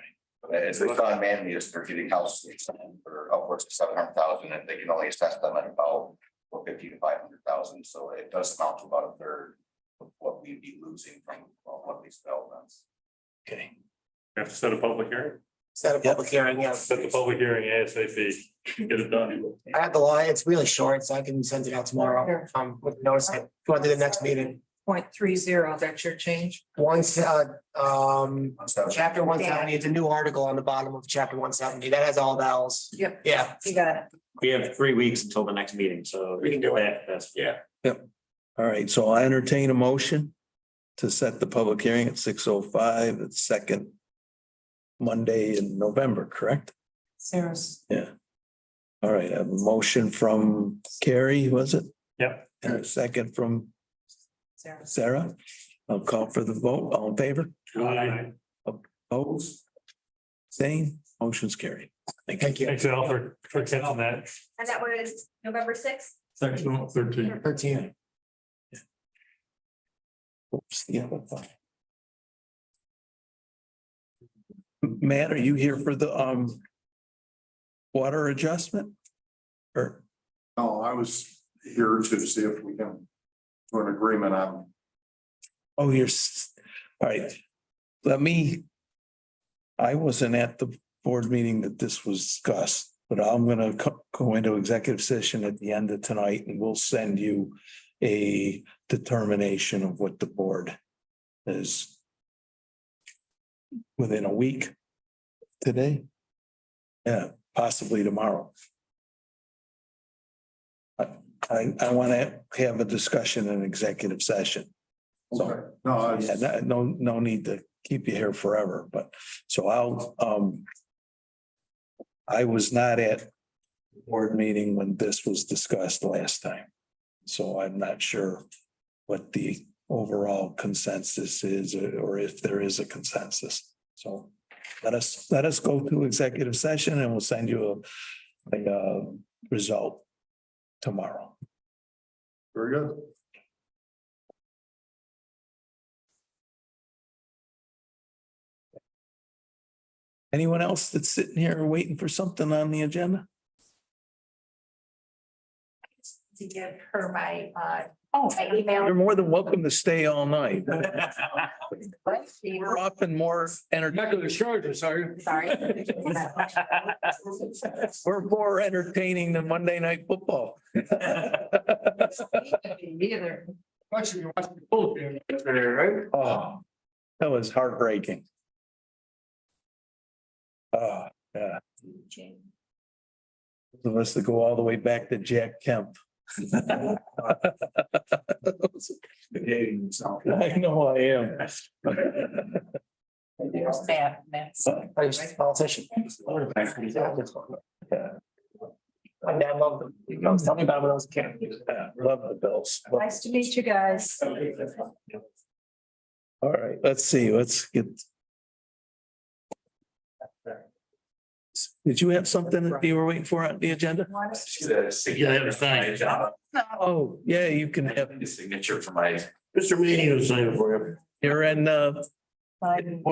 S13: right. As they saw in Manlius, they're getting houses for upwards of 700,000 and they can only assess them at about 450 to 500,000. So it does amount to about a third of what we'd be losing from one of these developments.
S2: Okay.
S3: Have to set a public hearing,
S7: Set a public hearing, yeah.
S3: set the public hearing ASAP, get it done.
S7: I have the law, it's really short, so I can send it out tomorrow, with notice, go on to the next meeting.
S10: 0.30, that's your change.
S7: Once,
S13: So
S7: chapter 170, it's a new article on the bottom of chapter 170, that has all the L's.
S10: Yep.
S7: Yeah,
S10: You got it.
S12: We have 3 weeks until the next meeting, so.
S7: We can do it.
S12: That's,
S2: All right, so I entertain a motion to set the public hearing at 6:05, it's second Monday in November, correct?
S10: Sarah's.
S2: Yeah. All right, I have a motion from Carrie, was it?
S3: Yep.
S2: And a second from
S10: Sarah's.
S2: Sarah. I'll call for the vote. All in favor?
S3: Aye.
S2: Opposed? Same, motion's carried.
S7: thank you.
S3: Thanks, Al, for catching that.
S11: And that was November 6th?
S3: Section 13.
S7: 13.
S2: Oops, yeah. Matt, are you here for the water adjustment? Or,
S14: No, I was here to see if we can do an agreement on.
S2: oh, all right. I wasn't at the board meeting that this was discussed, but I'm gonna go into executive session at the end of tonight and we'll send you a determination of what the board is within a week today. Yeah, possibly tomorrow. I want to have a discussion in executive session. So,
S14: No,
S2: yeah, no need to keep you here forever, but, so I was not at the board meeting when this was discussed last time. So I'm not sure what the overall consensus is, or if there is a consensus. So let us go to executive session and we'll send you a result tomorrow.
S14: very good.
S2: Anyone else that's sitting here waiting for something on the agenda?
S10: To give her my,
S11: my email.
S2: You're more than welcome to stay all night. We're often more entertaining.
S10: sorry.
S2: We're more entertaining than Monday Night Football.
S10: Either.
S2: Oh, that was heartbreaking. Oh, yeah. Those of us that go all the way back to Jack Kemp. I know I am.
S10: I was a politician. My dad loved them. He was telling me about when I was a kid.
S2: Yeah, love the Bills.
S10: Nice to meet you guys.
S2: All right, let's see, let's get. Did you have something that you were waiting for on the agenda? Oh, yeah, you can have,
S3: The signature for my. Mr. Meany was saying for you.
S2: you're in,
S3: What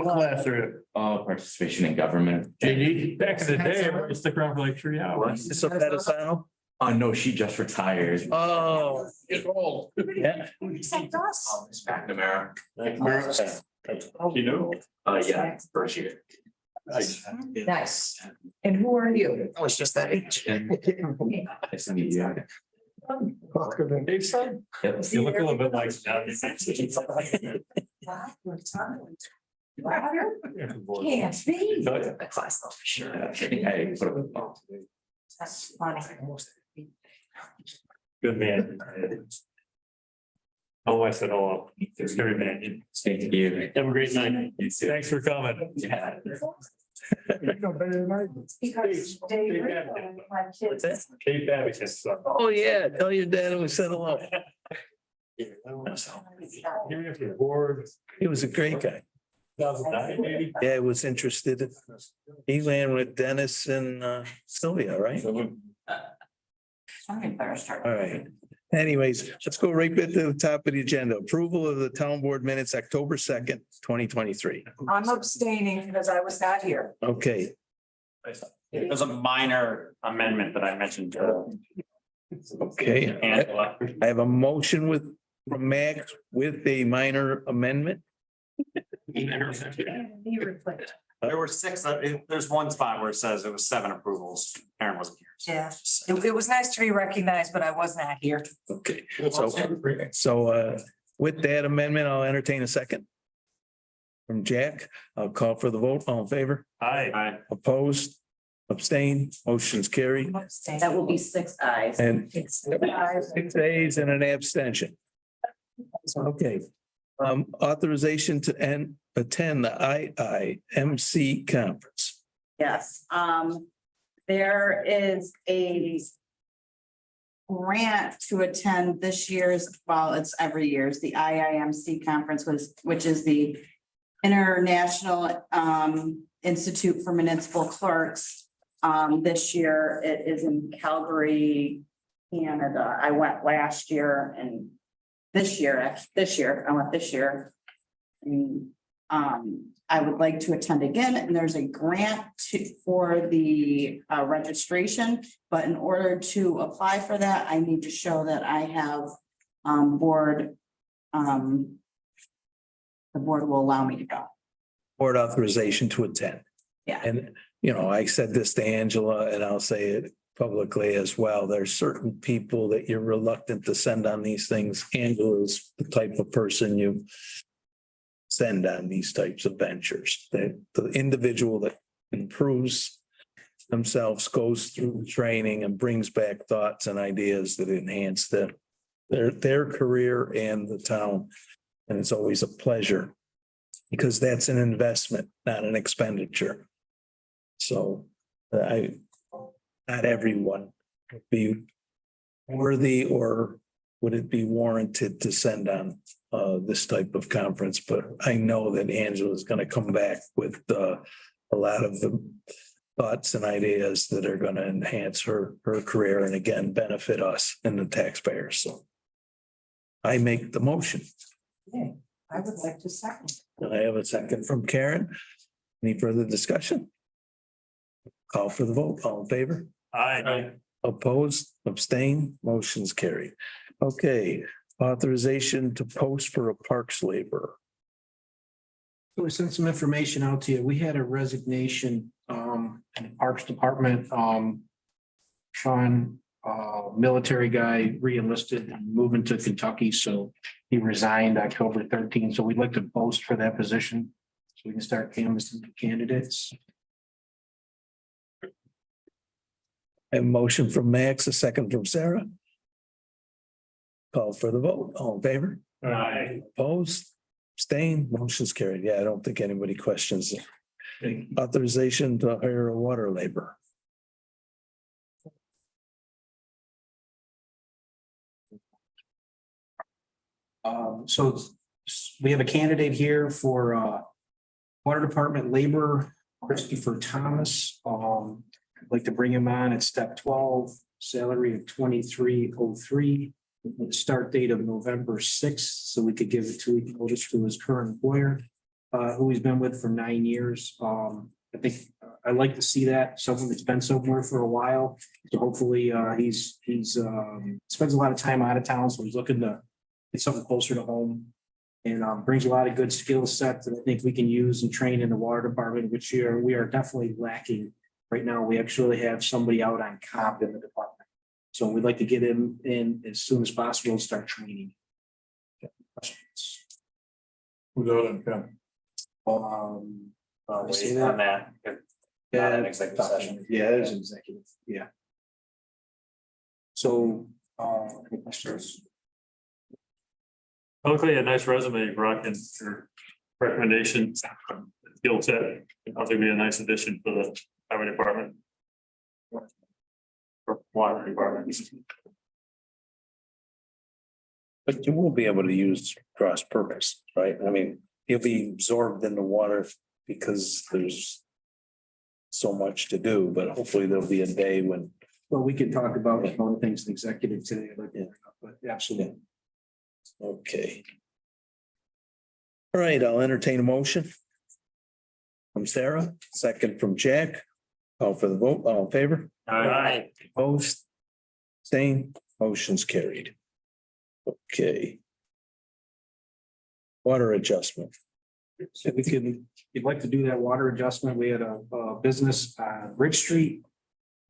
S3: class are you?
S9: Participation in government.
S3: JD?
S12: Back in the day, everybody stuck around for like 3 hours.
S2: so Pedisano?
S9: No, she just retired.
S2: Oh, yeah,
S9: McNamara.
S3: You know?
S9: Yeah, first year.
S10: Nice. And who are you? I was just that age.
S9: Nice to meet you.
S12: Dave said, you look a little bit like.
S10: Can't be.
S9: Class though, for sure. Hey, put up.
S10: That's funny.
S12: Good man. Oh, I said, oh, it's very man.
S9: Thank you.
S12: Have a great night.
S9: You too.
S12: Thanks for coming.
S9: Yeah.
S10: Because Dave, my kids.
S12: Dave Babbitt's son.
S2: oh, yeah, tell your dad we said hello.
S12: Even if you're bored.
S2: He was a great guy.
S12: 2009, maybe.
S2: Yeah, I was interested. He ran with Dennis and Sylvia, right? All right. Anyways, let's go right back to the top of the agenda. Approval of the town board minutes, October 2nd, 2023.
S10: I'm abstaining because I was not here.
S2: Okay,
S12: There's a minor amendment that I mentioned.
S2: okay.
S12: Angela.
S2: I have a motion from Max with a minor amendment.
S12: There were 6, there's one spot where it says it was 7 approvals. Aaron wasn't here.
S10: Yeah, it was nice to be recognized, but I was not here.
S2: Okay, so with that amendment, I'll entertain a second. From Jack, I'll call for the vote. All in favor?
S12: Aye.
S2: Opposed? Abstain? Motion's carried.
S4: That will be 6 ayes.
S2: And 6 ayes and an abstention. Okay. Authorization to attend the IIMC conference.
S4: Yes, there is a grant to attend this year's, well, it's every year's, the IIMC conference which is the International Institute for Municipal Clerks. This year it is in Calgary, Canada. I went last year and this year. And I would like to attend again, and there's a grant for the registration, but in order to apply for that, I need to show that I have board. The board will allow me to go.
S2: Board authorization to attend.
S4: Yeah.
S2: And, you know, I said this to Angela and I'll say it publicly as well. There's certain people that you're reluctant to send on these things. Angela's the type of person you send on these types of ventures. The individual that improves themselves goes through training and brings back thoughts and ideas that enhance their career and the town. And it's always a pleasure because that's an investment, not an expenditure. So not everyone would be worthy or would it be warranted to send on this type of conference, but I know that Angela is going to come back with a lot of the thoughts and ideas that are going to enhance her career and again, benefit us and the taxpayers. So I make the motion.
S10: I would like to second.
S2: I have a second from Karen. Any further discussion? Call for the vote. All in favor?
S3: Aye.
S2: Opposed, abstain, motion's carried. Okay, authorization to post for a parks laborer.
S1: So we sent some information out to you. We had a resignation in the Parks Department. Sean, military guy, re-enlisted and moving to Kentucky, so he resigned October 13th. So we'd like to post for that position so we can start canvassing candidates.
S2: A motion from Max, a second from Sarah. Call for the vote. All in favor?
S3: Aye.
S2: Opposed, abstain, motion's carried. Yeah, I don't think anybody questions it. Authorization to hire a water laborer.
S1: So we have a candidate here for Water Department labor, Christopher Thomas. I'd like to bring him on at step 12, salary of $23.03. Start date of November 6th, so we could give a 2-week notice to his current employer, who he's been with for 9 years. I think I'd like to see that, someone that's been somewhere for a while. So hopefully he's spends a lot of time out of town, so he's looking to get something closer to home. And brings a lot of good skill sets that I think we can use and train in the water department, which we are definitely lacking. Right now, we actually have somebody out on comp in the department. So we'd like to get him in as soon as possible and start training. Questions?
S14: Without intent.
S1: Say
S12: On
S1: that.
S12: that.
S1: Yeah,
S12: an executive session.
S1: Yeah, it is an executive, yeah. So, any questions?
S3: Hopefully a nice resume, Brock, and your recommendations, skill set. I think it'd be a nice addition for the highway department. For water department.
S2: But you will be able to use cross purpose, right? I mean, you'll be absorbed in the water because there's so much to do, but hopefully there'll be a day when.
S1: Well, we can talk about one of the things in executive today, but absolutely.
S2: Okay. All right, I'll entertain a motion. From Sarah, second from Jack. Call for the vote. All in favor?
S3: Aye.
S2: Opposed? Same, motion's carried. Okay. Water adjustment.
S1: So we can, you'd like to do that water adjustment. We had a business on Ridge Street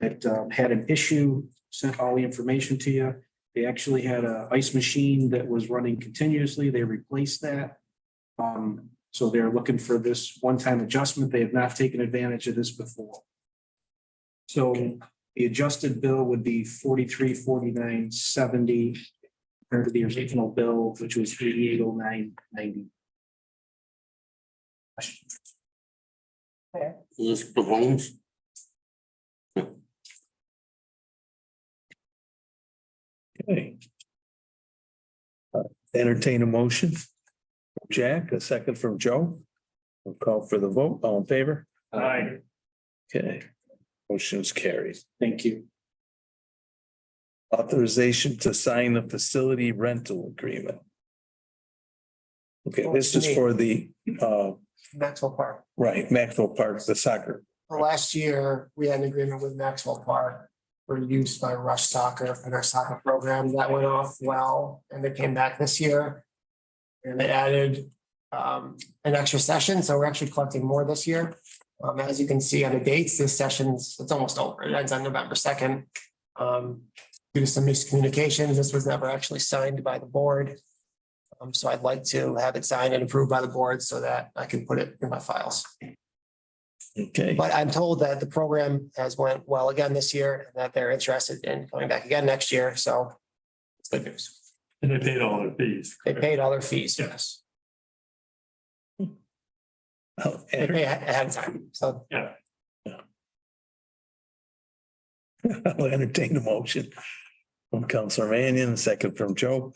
S1: that had an issue, sent all the information to you. They actually had a ice machine that was running continuously. They replaced that. So they're looking for this one-time adjustment. They have not taken advantage of this before. So the adjusted bill would be $43.49.70 compared to the original bill, which was $88.09.90.
S3: This belongs.
S2: Okay. Entertain a motion. Jack, a second from Joe. We'll call for the vote. All in favor?
S3: Aye.
S2: Okay. Motion's carried.
S1: Thank you.
S2: Authorization to sign the facility rental agreement. Okay, this is for the
S7: Maxwell Park.
S2: right, Maxwell Park, the soccer.
S7: Last year, we had an agreement with Maxwell Park for use by Rush Soccer for their soccer program. That went off well, and they came back this year. And they added an extra session, so we're actually collecting more this year. As you can see on the dates, this session's, it's almost over. It ends on November 2nd. Due to some miscommunication, this was never actually signed by the board. So I'd like to have it signed and approved by the board so that I can put it in my files.
S2: Okay,
S7: But I'm told that the program has went well again this year, and that they're interested in coming back again next year, so it's good news.
S3: And they paid all their fees.
S7: They paid all their fees, yes.
S2: I'll
S7: They pay ahead of time, so
S2: I'll entertain a motion from Counselor Mannion, a second from Joe.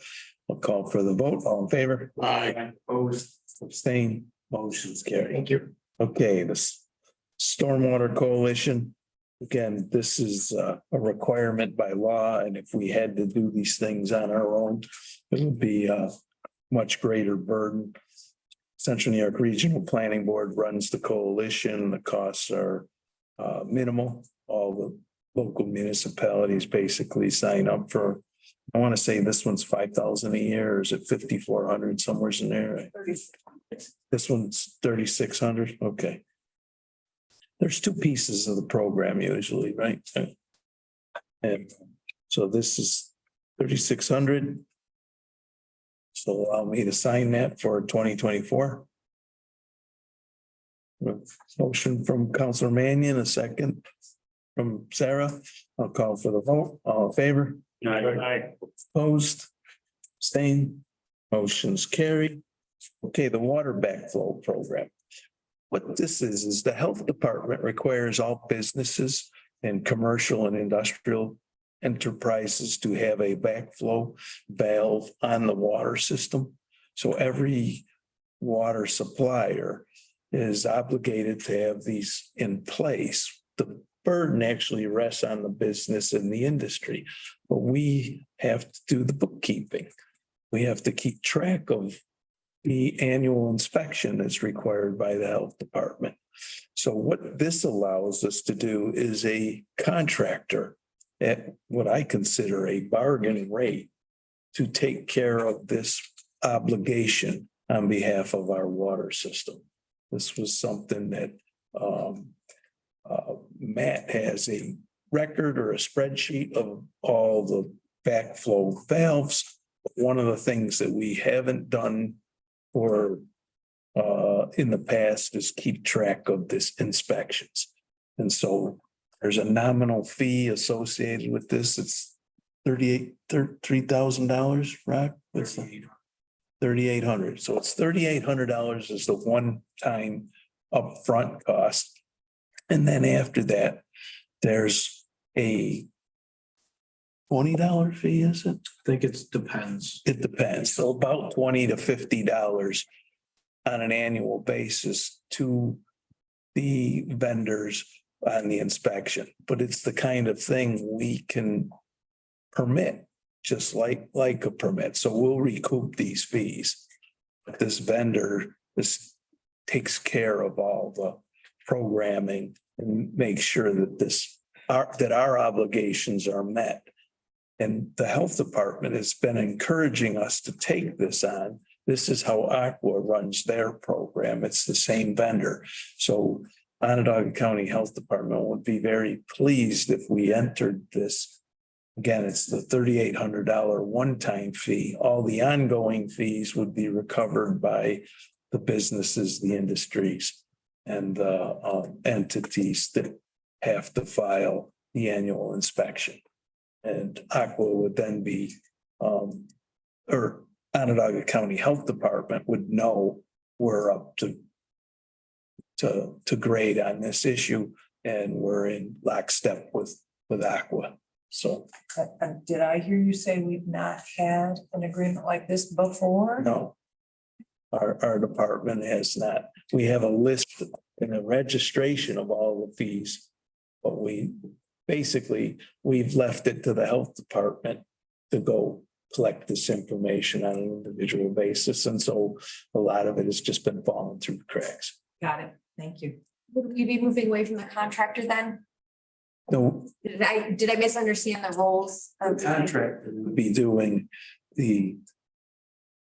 S2: I'll call for the vote. All in favor?
S3: Aye.
S2: Opposed, abstained, motion's carried.
S7: thank you.
S2: Okay, this Stormwater Coalition. Again, this is a requirement by law, and if we had to do these things on our own, it would be a much greater burden. Central New York Regional Planning Board runs the coalition. The costs are minimal. All the local municipalities basically sign up for, I want to say this one's 5,000 a year, or is it 5,400, somewhere in there? This one's 3,600, okay. There's two pieces of the program usually, right? And so this is 3,600. So allow me to sign that for 2024. Motion from Counselor Mannion, a second from Sarah. I'll call for the vote. All in favor?
S3: Aye.
S2: Opposed? Abstained? Motion's carried. Okay, the water backflow program. What this is the health department requires all businesses and commercial and industrial enterprises to have a backflow valve on the water system. So every water supplier is obligated to have these in place. The burden actually rests on the business and the industry, but we have to do the bookkeeping. We have to keep track of the annual inspection that's required by the health department. So what this allows us to do is a contractor at what I consider a bargain rate to take care of this obligation on behalf of our water system. This was something that Matt has a record or a spreadsheet of all the backflow valves. One of the things that we haven't done or in the past is keep track of this inspections. And so there's a nominal fee associated with this. It's $3,000, Rock? What's that? $3,800. So it's $3,800 is the one-time upfront cost. And then after that, there's a $20 fee, is it?
S1: I think it depends.
S2: It depends. So about $20 to $50 on an annual basis to the vendors on the inspection. But it's the kind of thing we can permit, just like a permit. So we'll recoup these fees. But this vendor, this takes care of all the programming and make sure that that our obligations are met. And the health department has been encouraging us to take this on. This is how Aqua runs their program. It's the same vendor. So Onondaga County Health Department would be very pleased if we entered this. Again, it's the $3,800 one-time fee. All the ongoing fees would be recovered by the businesses, the industries, and the entities that have to file the annual inspection. And Aqua would then be, or Onondaga County Health Department would know we're up to grade on this issue, and we're in lockstep with Aqua. So,
S10: Did I hear you say we've not had an agreement like this before?
S2: no. Our department has not. We have a list and a registration of all the fees. But we've left it to the health department to go collect this information on an individual basis. And so a lot of it has just been falling through the cracks.
S10: Got it. Thank you.
S15: Would we be moving away from the contractor then?
S2: No,
S15: Did I misunderstand the roles?
S2: the contractor would be doing the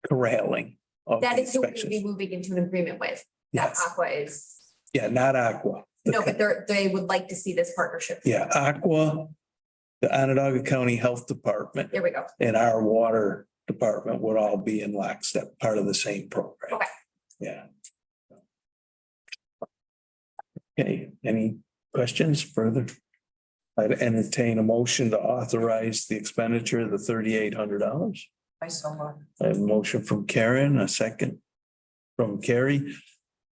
S2: corralling of the
S15: That is who we would be
S2: inspections.
S15: moving into an agreement with. That
S2: Yes,
S15: Aqua is,
S2: yeah, not Aqua.
S15: no, but they would like to see this partnership.
S2: Yeah, Aqua, the Onondaga County Health Department,
S15: There we go.
S2: and our water department would all be in lockstep, part of the same program.
S15: Okay.
S2: Yeah. Okay, any questions further? I'd entertain a motion to authorize the expenditure of the $3,800.
S10: I so much.
S2: I have a motion from Karen, a second from Carrie.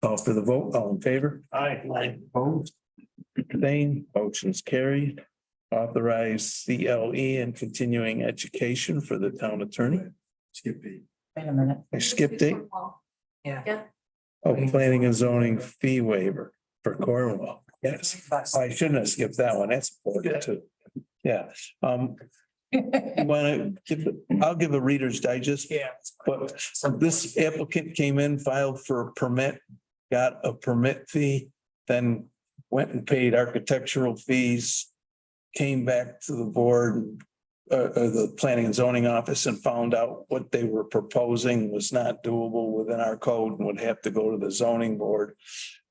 S2: Call for the vote, all in favor?
S3: Aye.
S2: Opposed? Abstained, motion's carried. Authorize CLE and continuing education for the town attorney.
S1: Skip B.
S10: Wait a minute.
S2: I skipped it.
S10: Yeah.
S2: Oh, planning and zoning fee waiver for Cornwall. Yes, I shouldn't have skipped that one. That's important too. Yeah, I'll give a Reader's Digest.
S7: Yeah.
S2: But this applicant came in, filed for a permit, got a permit fee, then went and paid architectural fees. Came back to the board, the planning and zoning office, and found out what they were proposing was not doable within our code and would have to go to the zoning board.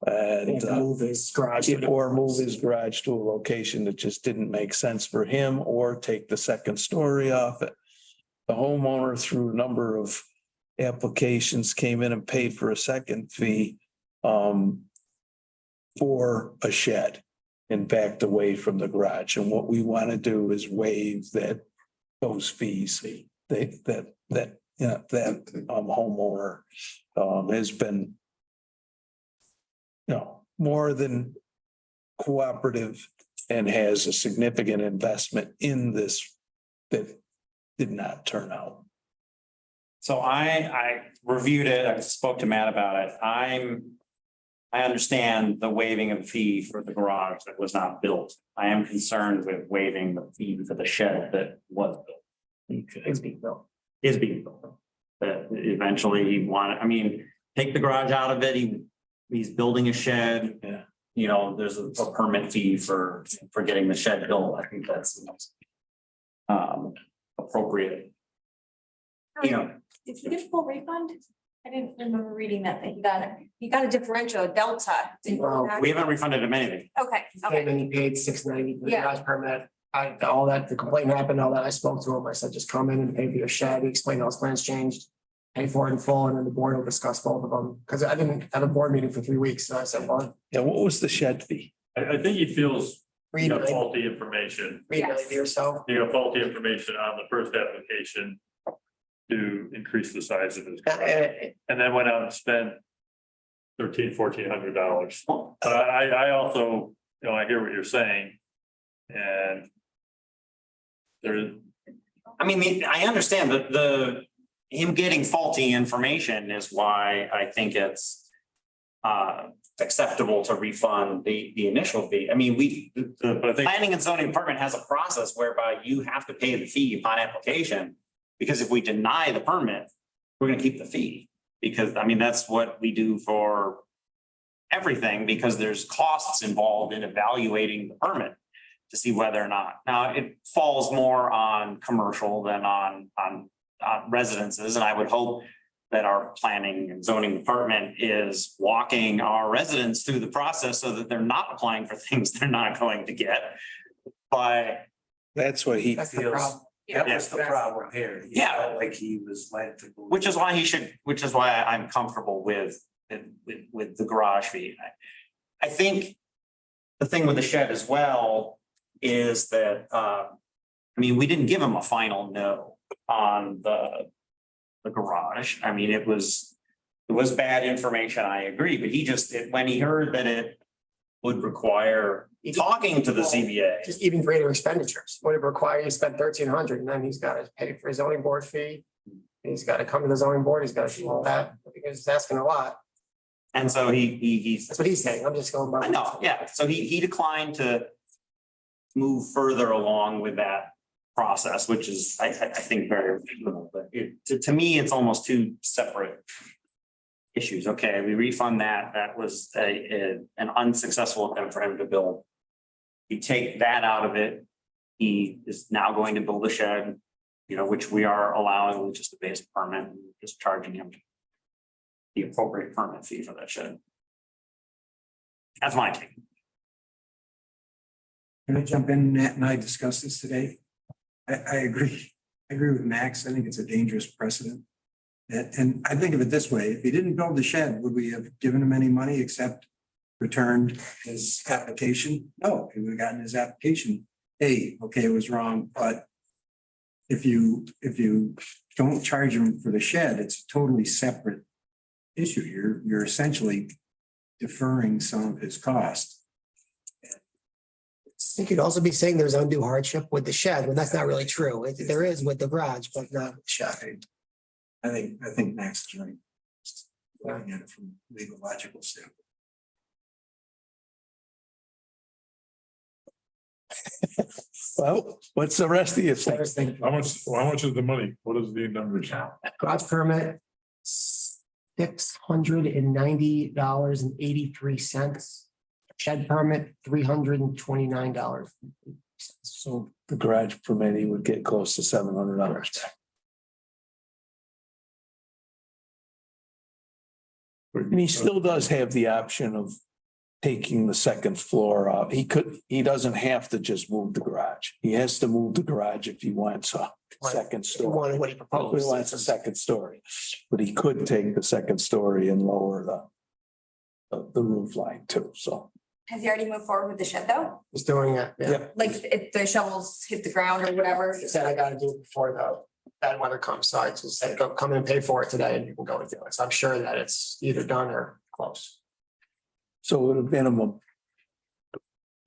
S2: And
S7: Move his garage.
S2: or move his garage to a location that just didn't make sense for him, or take the second story off it. The homeowner, through a number of applications, came in and paid for a second fee for a shed and backed away from the garage. And what we want to do is waive those fees. That homeowner has been, more than cooperative and has a significant investment in this that did not turn out.
S12: So I reviewed it, I spoke to Matt about it. I understand the waiving of the fee for the garage that was not built. I am concerned with waiving the fee for the shed that was built.
S7: It's being built.
S12: Is being built. That eventually he wanted, take the garage out of it, he's building a shed.
S2: Yeah.
S12: There's a permit fee for getting the shed built. I think that's appropriate.
S15: Did he get full refund? I didn't remember reading that he got it. He got a differential, a delta. Didn't go
S7: Well,
S15: back.
S12: We haven't refunded him anything.
S15: Okay,
S7: And
S15: okay.
S7: then he paid $690 for the
S15: Yeah.
S7: garage permit. All that, the complaint happened, all that, I spoke to him, I said, just come in and pay for your shed, he explained how his plans changed. Pay for it in full, and then the board will discuss both of them, because I didn't have a board meeting for 3 weeks, so I said, well,
S2: Yeah, what was the shed fee?
S3: I think he feels
S7: read it,
S3: faulty information,
S7: or so.
S3: faulty information on the first application to increase the size of his garage, and then went out and spent $1,400. But I also, I hear what you're saying. And there,
S12: I understand that him getting faulty information is why I think it's acceptable to refund the initial fee. The planning and zoning department has a process whereby you have to pay the fee upon application. Because if we deny the permit, we're gonna keep the fee. Because that's what we do for everything, because there's costs involved in evaluating the permit to see whether or not. Now, it falls more on commercial than on residences, and I would hope that our planning and zoning department is walking our residents through the process so that they're not applying for things they're not going to get. But
S2: That's what he
S7: That's the
S2: feels.
S7: problem.
S2: That was the problem here. He
S12: Yeah.
S2: felt like he was led to. believe-
S12: which is why I'm comfortable with the garage fee. I think the thing with the shed as well is that, we didn't give him a final no on the garage. It was bad information, I agree, but when he heard that it would require talking to the ZBA.
S7: Just even greater expenditures, would it require you to spend $1,300, and then he's got to pay for his zoning board fee. He's got to come to the zoning board, he's got to do all that, because he's asking a lot,
S12: And so he's.
S7: that's what he's saying, I'm just going by.
S12: I know, yeah, so he declined to move further along with that process, which is, I think, very reasonable, but to me, it's almost two separate issues. Okay, we refund that was an unsuccessful attempt for him to build. You take that out of it, he is now going to build a shed, which we are allowing with just the base permit, and just charging him the appropriate permit fee for that shed. That's my take.
S1: Can I jump in, Matt and I discussed this today? I agree. I agree with Max. I think it's a dangerous precedent. And I think of it this way, if he didn't build the shed, would we have given him any money except returned his application? No, he would have gotten his application. Hey, okay, it was wrong, but if you don't charge him for the shed, it's a totally separate issue. You're essentially deferring some of his cost.
S7: You could also be saying there's undue hardship with the shed, when that's not really true. There is with the garage, but not with the shed.
S1: I think Max is right. Looking at it from legal logical standpoint.
S2: Well, what's the rest of you think?
S14: How much is the money? What is the numbers?
S7: Garage permit, $690.83. Shed permit, $329.
S2: So the garage permit, he would get close to $700. And he still does have the option of taking the second floor up. He doesn't have to just move the garage. He has to move the garage if he wants a second story.
S7: What he
S2: He
S7: proposed.
S2: wants a second story, but he could take the second story and lower the roof line too, so.
S15: Has he already moved forward with the shed though?
S7: He's doing it. Yeah.
S15: Like if the shovels hit the ground or whatever?
S7: He said I gotta do it before the bad weather comes. So I just said, go come in and pay for it today and you can go and do it. So I'm sure that it's either done or close.
S2: So at a minimum,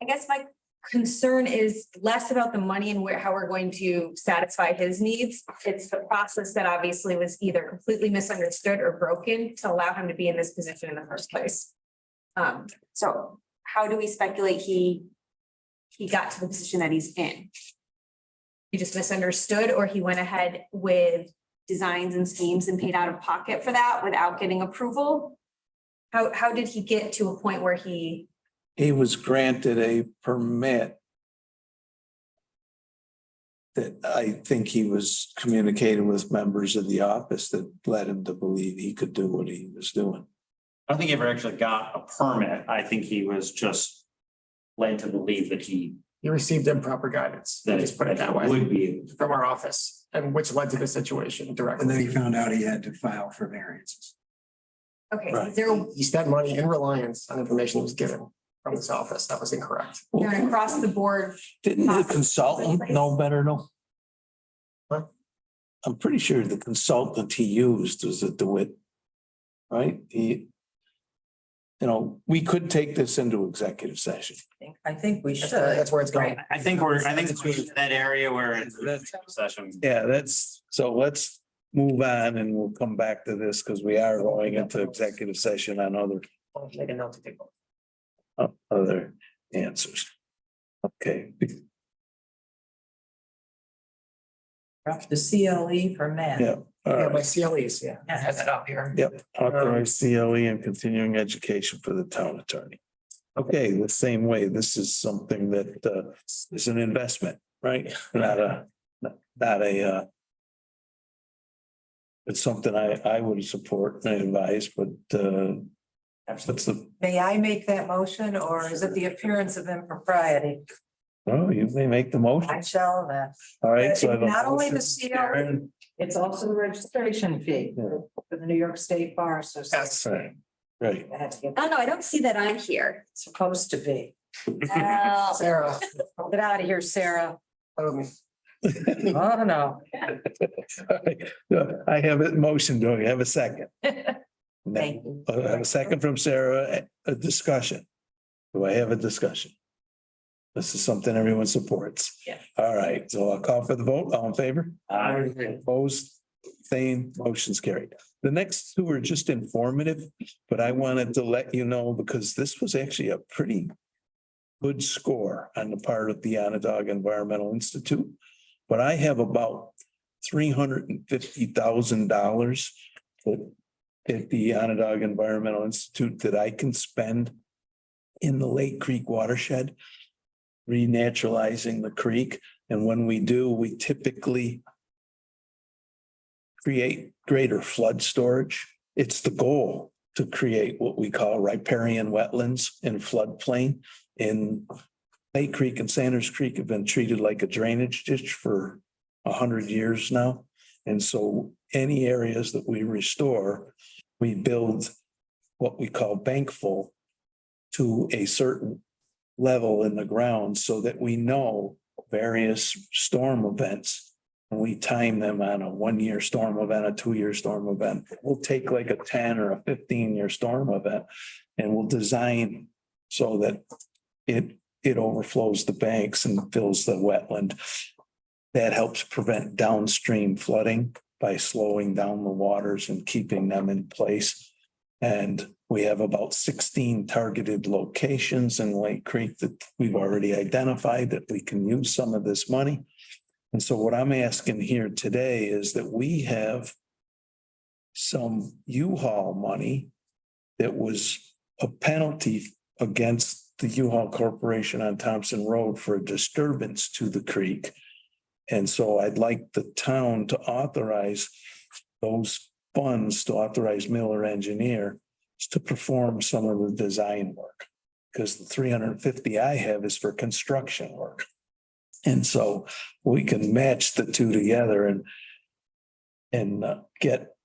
S15: I guess my concern is less about the money and how we're going to satisfy his needs. It's the process that obviously was either completely misunderstood or broken to allow him to be in this position in the first place. So how do we speculate he got to the position that he's in? He just misunderstood, or he went ahead with designs and schemes and paid out of pocket for that without getting approval? How did he get to a point where he
S2: was granted a permit that I think he was communicating with members of the office that led him to believe he could do what he was doing.
S12: I don't think he ever actually got a permit. I think he was just led to believe that he
S7: He received improper guidance. Let's put it that way.
S12: would be able to.
S7: From our office, and which led to the situation directly.
S1: And then he found out he had to file for variances.
S15: okay,
S2: Right.
S15: is there
S7: He spent money in reliance on information that was given from his office. That was incorrect.
S15: an across the board?
S2: Didn't the consultant know better, no?
S7: What?
S2: I'm pretty sure the consultant he used was a DeWitt. Right? We could take this into executive session.
S10: I think we should.
S7: That's where it's going.
S12: I think we're in that area where it's session.
S2: Yeah, let's move on and we'll come back to this because we are going into executive session on
S7: I'll make a note to take.
S2: other answers. Okay,
S10: The CLE for Matt.
S2: yeah. All
S7: Yeah,
S2: right.
S7: my CLEs, yeah. I have that up here.
S2: Yep, authorized CLE and continuing education for the town attorney. Okay, the same way, this is something that is an investment, right? Not a it's something I would support and advise, but what's the,
S10: May I make that motion, or is it the appearance of impropriety?
S2: oh, you may make the motion.
S10: I shall then.
S2: All right, so I have a
S10: Not only the
S2: motion.
S10: CLE, it's also the registration fee for the New York State Bar Association.
S2: Right,
S10: I had to get-
S15: Oh, no, I don't see that on here.
S10: It's supposed to be.
S15: Uh,
S7: Sarah.
S10: Get out of here, Sarah.
S7: follow me.
S10: Oh, no.
S2: I have a motion, do I have a second?
S10: Thank you.
S2: I have a second from Sarah, a discussion. Do I have a discussion? This is something everyone supports.
S10: Yeah.
S2: All right, so I'll call for the vote. All in favor? Opposed, same, motion's carried. The next two are just informative, but I wanted to let you know because this was actually a pretty good score on the part of the Onondaga Environmental Institute. But I have about $350,000 at the Onondaga Environmental Institute that I can spend in the Lake Creek watershed, renaturalizing the creek. And when we do, we typically create greater flood storage. It's the goal to create what we call riparian wetlands and floodplain. In Lake Creek and Sanders Creek have been treated like a drainage ditch for 100 years now. And so any areas that we restore, we build what we call bankful to a certain level in the ground so that we know various storm events. And we time them on a 1-year storm event, a 2-year storm event. We'll take like a 10 or a 15-year storm event and we'll design so that it overflows the banks and fills the wetland. That helps prevent downstream flooding by slowing down the waters and keeping them in place. And we have about 16 targeted locations in Lake Creek that we've already identified that we can use some of this money. And so what I'm asking here today is that we have some U-Haul money that was a penalty against the U-Haul Corporation on Thompson Road for a disturbance to the creek. And so I'd like the town to authorize those funds, to authorize Miller Engineer to perform some of the design work. Because the 350 I have is for construction work. And so we can match the two together and get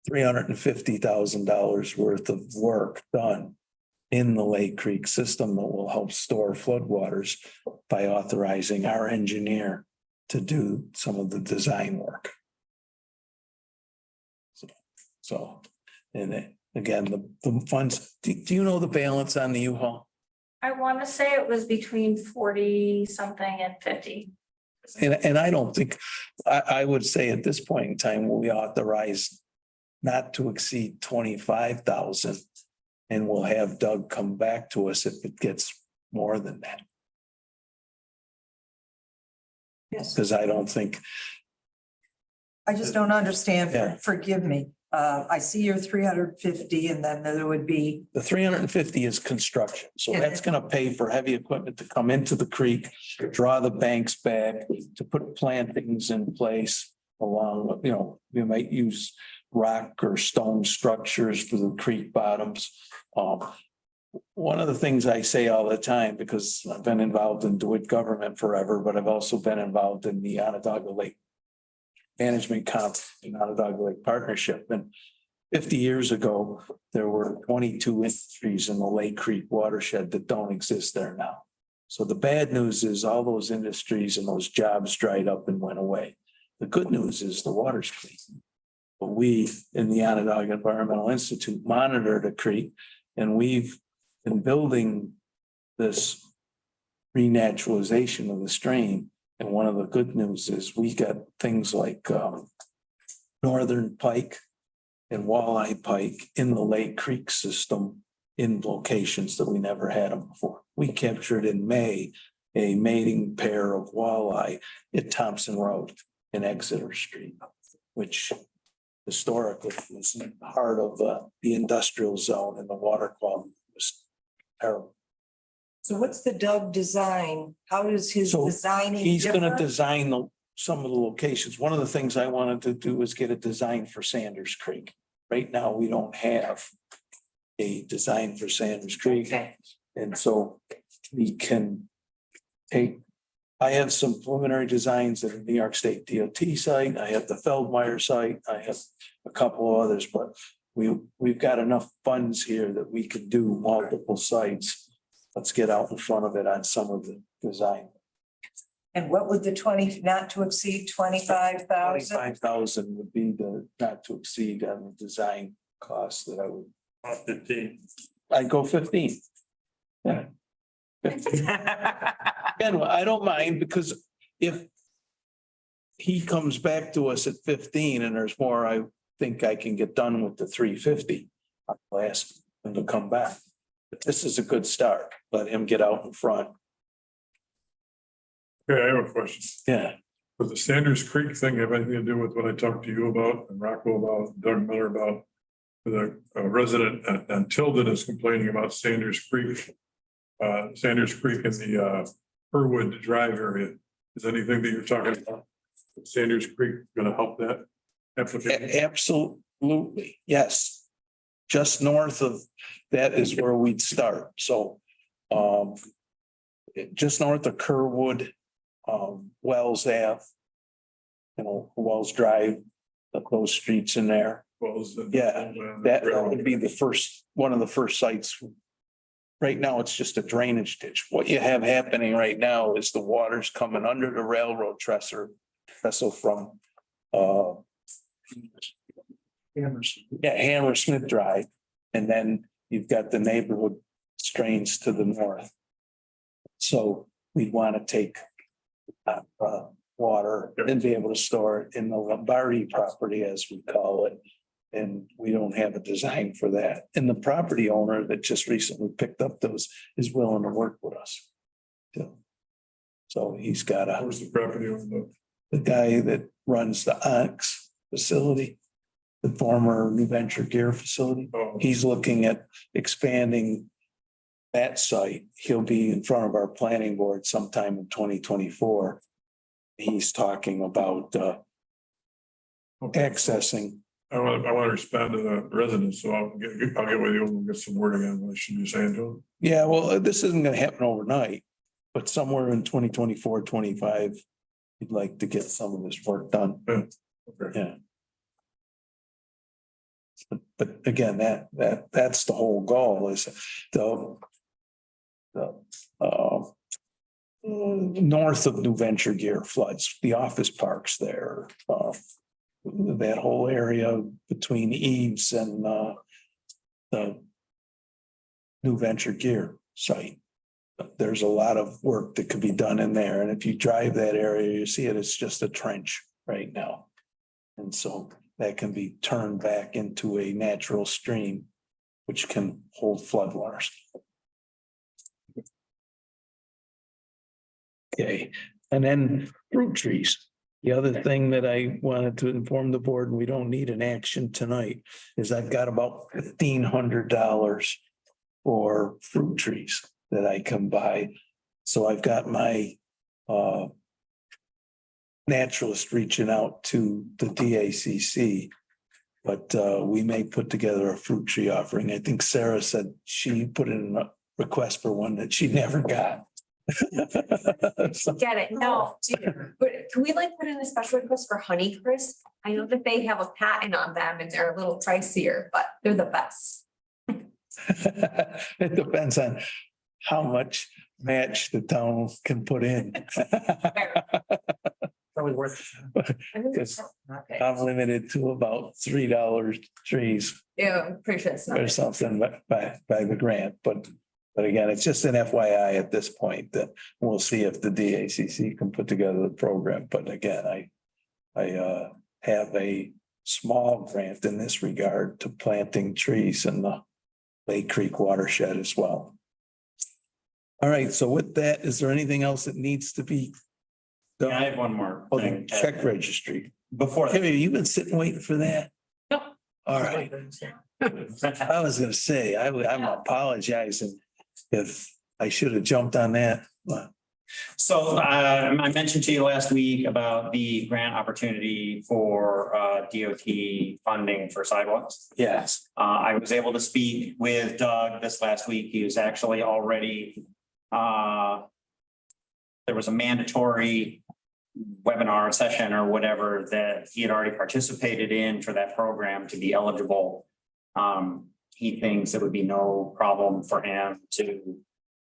S2: $350,000 worth of work done in the Lake Creek system that will help store floodwaters by authorizing our engineer to do some of the design work. So, and again, the funds, do you know the balance on the U-Haul?
S11: I want to say it was between 40 something and 50.
S2: And I don't think, I would say at this point in time, we authorize not to exceed 25,000. And we'll have Doug come back to us if it gets more than that.
S10: Yes,
S2: Because I don't think,
S10: I just don't understand,
S2: Yeah.
S10: forgive me. I see your 350 and then there would be,
S2: the 350 is construction. So
S10: Yeah.
S2: that's gonna pay for heavy equipment to come into the creek, draw the banks back, to put plantings in place along, we might use rock or stone structures for the creek bottoms. One of the things I say all the time, because I've been involved in DeWitt government forever, but I've also been involved in the Onondaga Lake Management Council and Onondaga Lake Partnership. And 50 years ago, there were 22 industries in the Lake Creek watershed that don't exist there now. So the bad news is all those industries and those jobs dried up and went away. The good news is the water's clean. But we in the Onondaga Environmental Institute monitor the creek, and we've been building this renaturalization of the stream. And one of the good news is we got things like northern pike and walleye pike in the Lake Creek system in locations that we never had them before. We captured in May a mating pair of walleye at Thompson Road in Exeter Street, which historically was part of the industrial zone, and the water quality was terrible.
S10: so what's the Doug design? How does his
S2: So
S10: designing
S2: He's gonna
S10: differ?
S2: design some of the locations. One of the things I wanted to do was get a design for Sanders Creek. Right now, we don't have a design for Sanders Creek.
S10: Okay.
S2: And so we can take, I have some preliminary designs at the New York State DOT site. I have the Feldmeyer site. I have a couple of others, but we've got enough funds here that we could do multiple sites. Let's get out in front of it on some of the design.
S10: And what would the 20, not to exceed 25,000?
S2: 25,000 would be the not to exceed on the design cost that I would.
S3: 15.
S2: I'd go 15. Yeah. 15. And I don't mind, because if he comes back to us at 15 and there's more, I think I can get done with the 350. I'll ask him to come back. But this is a good start. Let him get out in front.
S14: Okay, I have a question.
S2: Yeah.
S14: Does the Sanders Creek thing have anything to do with what I talked to you about and Rocco about, Doug Miller about? The resident and Tilden is complaining about Sanders Creek in the Irwood Drive area. Is anything that you're talking about Sanders Creek gonna help that application?
S2: Absolutely, yes. Just north of that is where we'd start. So just north of Kerwood, Wells Ave, Wells Drive, those streets in there.
S14: Well,
S2: Yeah, that would be the first, one of the first sites right now it's just a drainage ditch. What you have happening right now is the water's coming under the railroad trestle from, Hammersmith Drive. And then you've got the neighborhood drains to the north. So we'd want to take water and be able to store it in the Lombardi property, as we call it. And we don't have a design for that. And the property owner that just recently picked up those is willing to work with us. So he's got
S14: Where's the property on
S2: the guy that runs the Onyx facility, the former New Venture Gear facility.
S14: the?
S2: He's looking at expanding that site. He'll be in front of our planning board sometime in 2024. He's talking about accessing.
S14: I want to respond to the residents, so I'll get with you and we'll get some wording on what I should be saying to them.
S2: Yeah, well, this isn't gonna happen overnight, but somewhere in 2024, 25, we'd like to get some of this work done.
S14: Okay.
S2: Yeah. But again, that's the whole goal is north of New Venture Gear floods, the office parks there, that whole area between Eves and the New Venture Gear site. There's a lot of work that could be done in there. And if you drive that area, you see it's just a trench right now. And so that can be turned back into a natural stream, which can hold floodwaters. Okay, and then fruit trees. The other thing that I wanted to inform the board, and we don't need an action tonight, is I've got about $1,500 for fruit trees that I can buy. So I've got my naturalist reaching out to the DACC. But we may put together a fruit tree offering. I think Sarah said she put in a request for one that she never got.
S15: Get it? No. But can we like put in a special request for Honeycrisp? I know that they have a patent on them and they're a little pricier, but they're the best.
S2: It depends on how much match the town can put in.
S7: Probably worth.
S2: Because I'm limited to about $3 trees
S15: Yeah, I'm pretty sure it's not.
S2: or something by the grant, but again, it's just an FYI at this point that we'll see if the DACC can put together the program. But again, I have a small grant in this regard to planting trees in the Lake Creek watershed as well. All right, so with that, is there anything else that needs to be done?
S12: Yeah, I have one more
S2: Oh,
S12: thing.
S2: check registry.
S12: Before that.
S2: Hey, you've been sitting waiting for that?
S12: Nope.
S2: All right. I was gonna say, I'm apologizing if I should have jumped on that.
S12: So I mentioned to you last week about the grant opportunity for DOT funding for sidewalks.
S2: Yes.
S12: I was able to speak with Doug this last week. He was actually already there was a mandatory webinar session or whatever that he had already participated in for that program to be eligible. He thinks it would be no problem for him to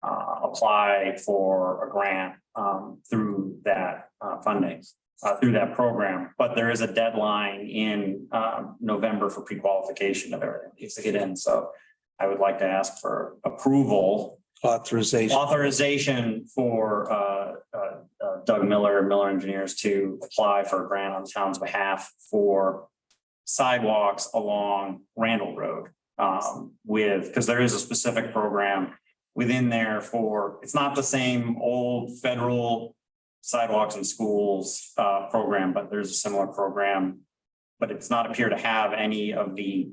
S12: apply for a grant through that funding, through that program. But there is a deadline in November for pre-qualification of everything needs to get in. So I would like to ask for approval. Authorization for Doug Miller, Miller Engineers to apply for a grant on the town's behalf for sidewalks along Randall Road. Because there is a specific program within there for, it's not the same old federal sidewalks and schools program, but there's a similar program. But it's not appear to have any of the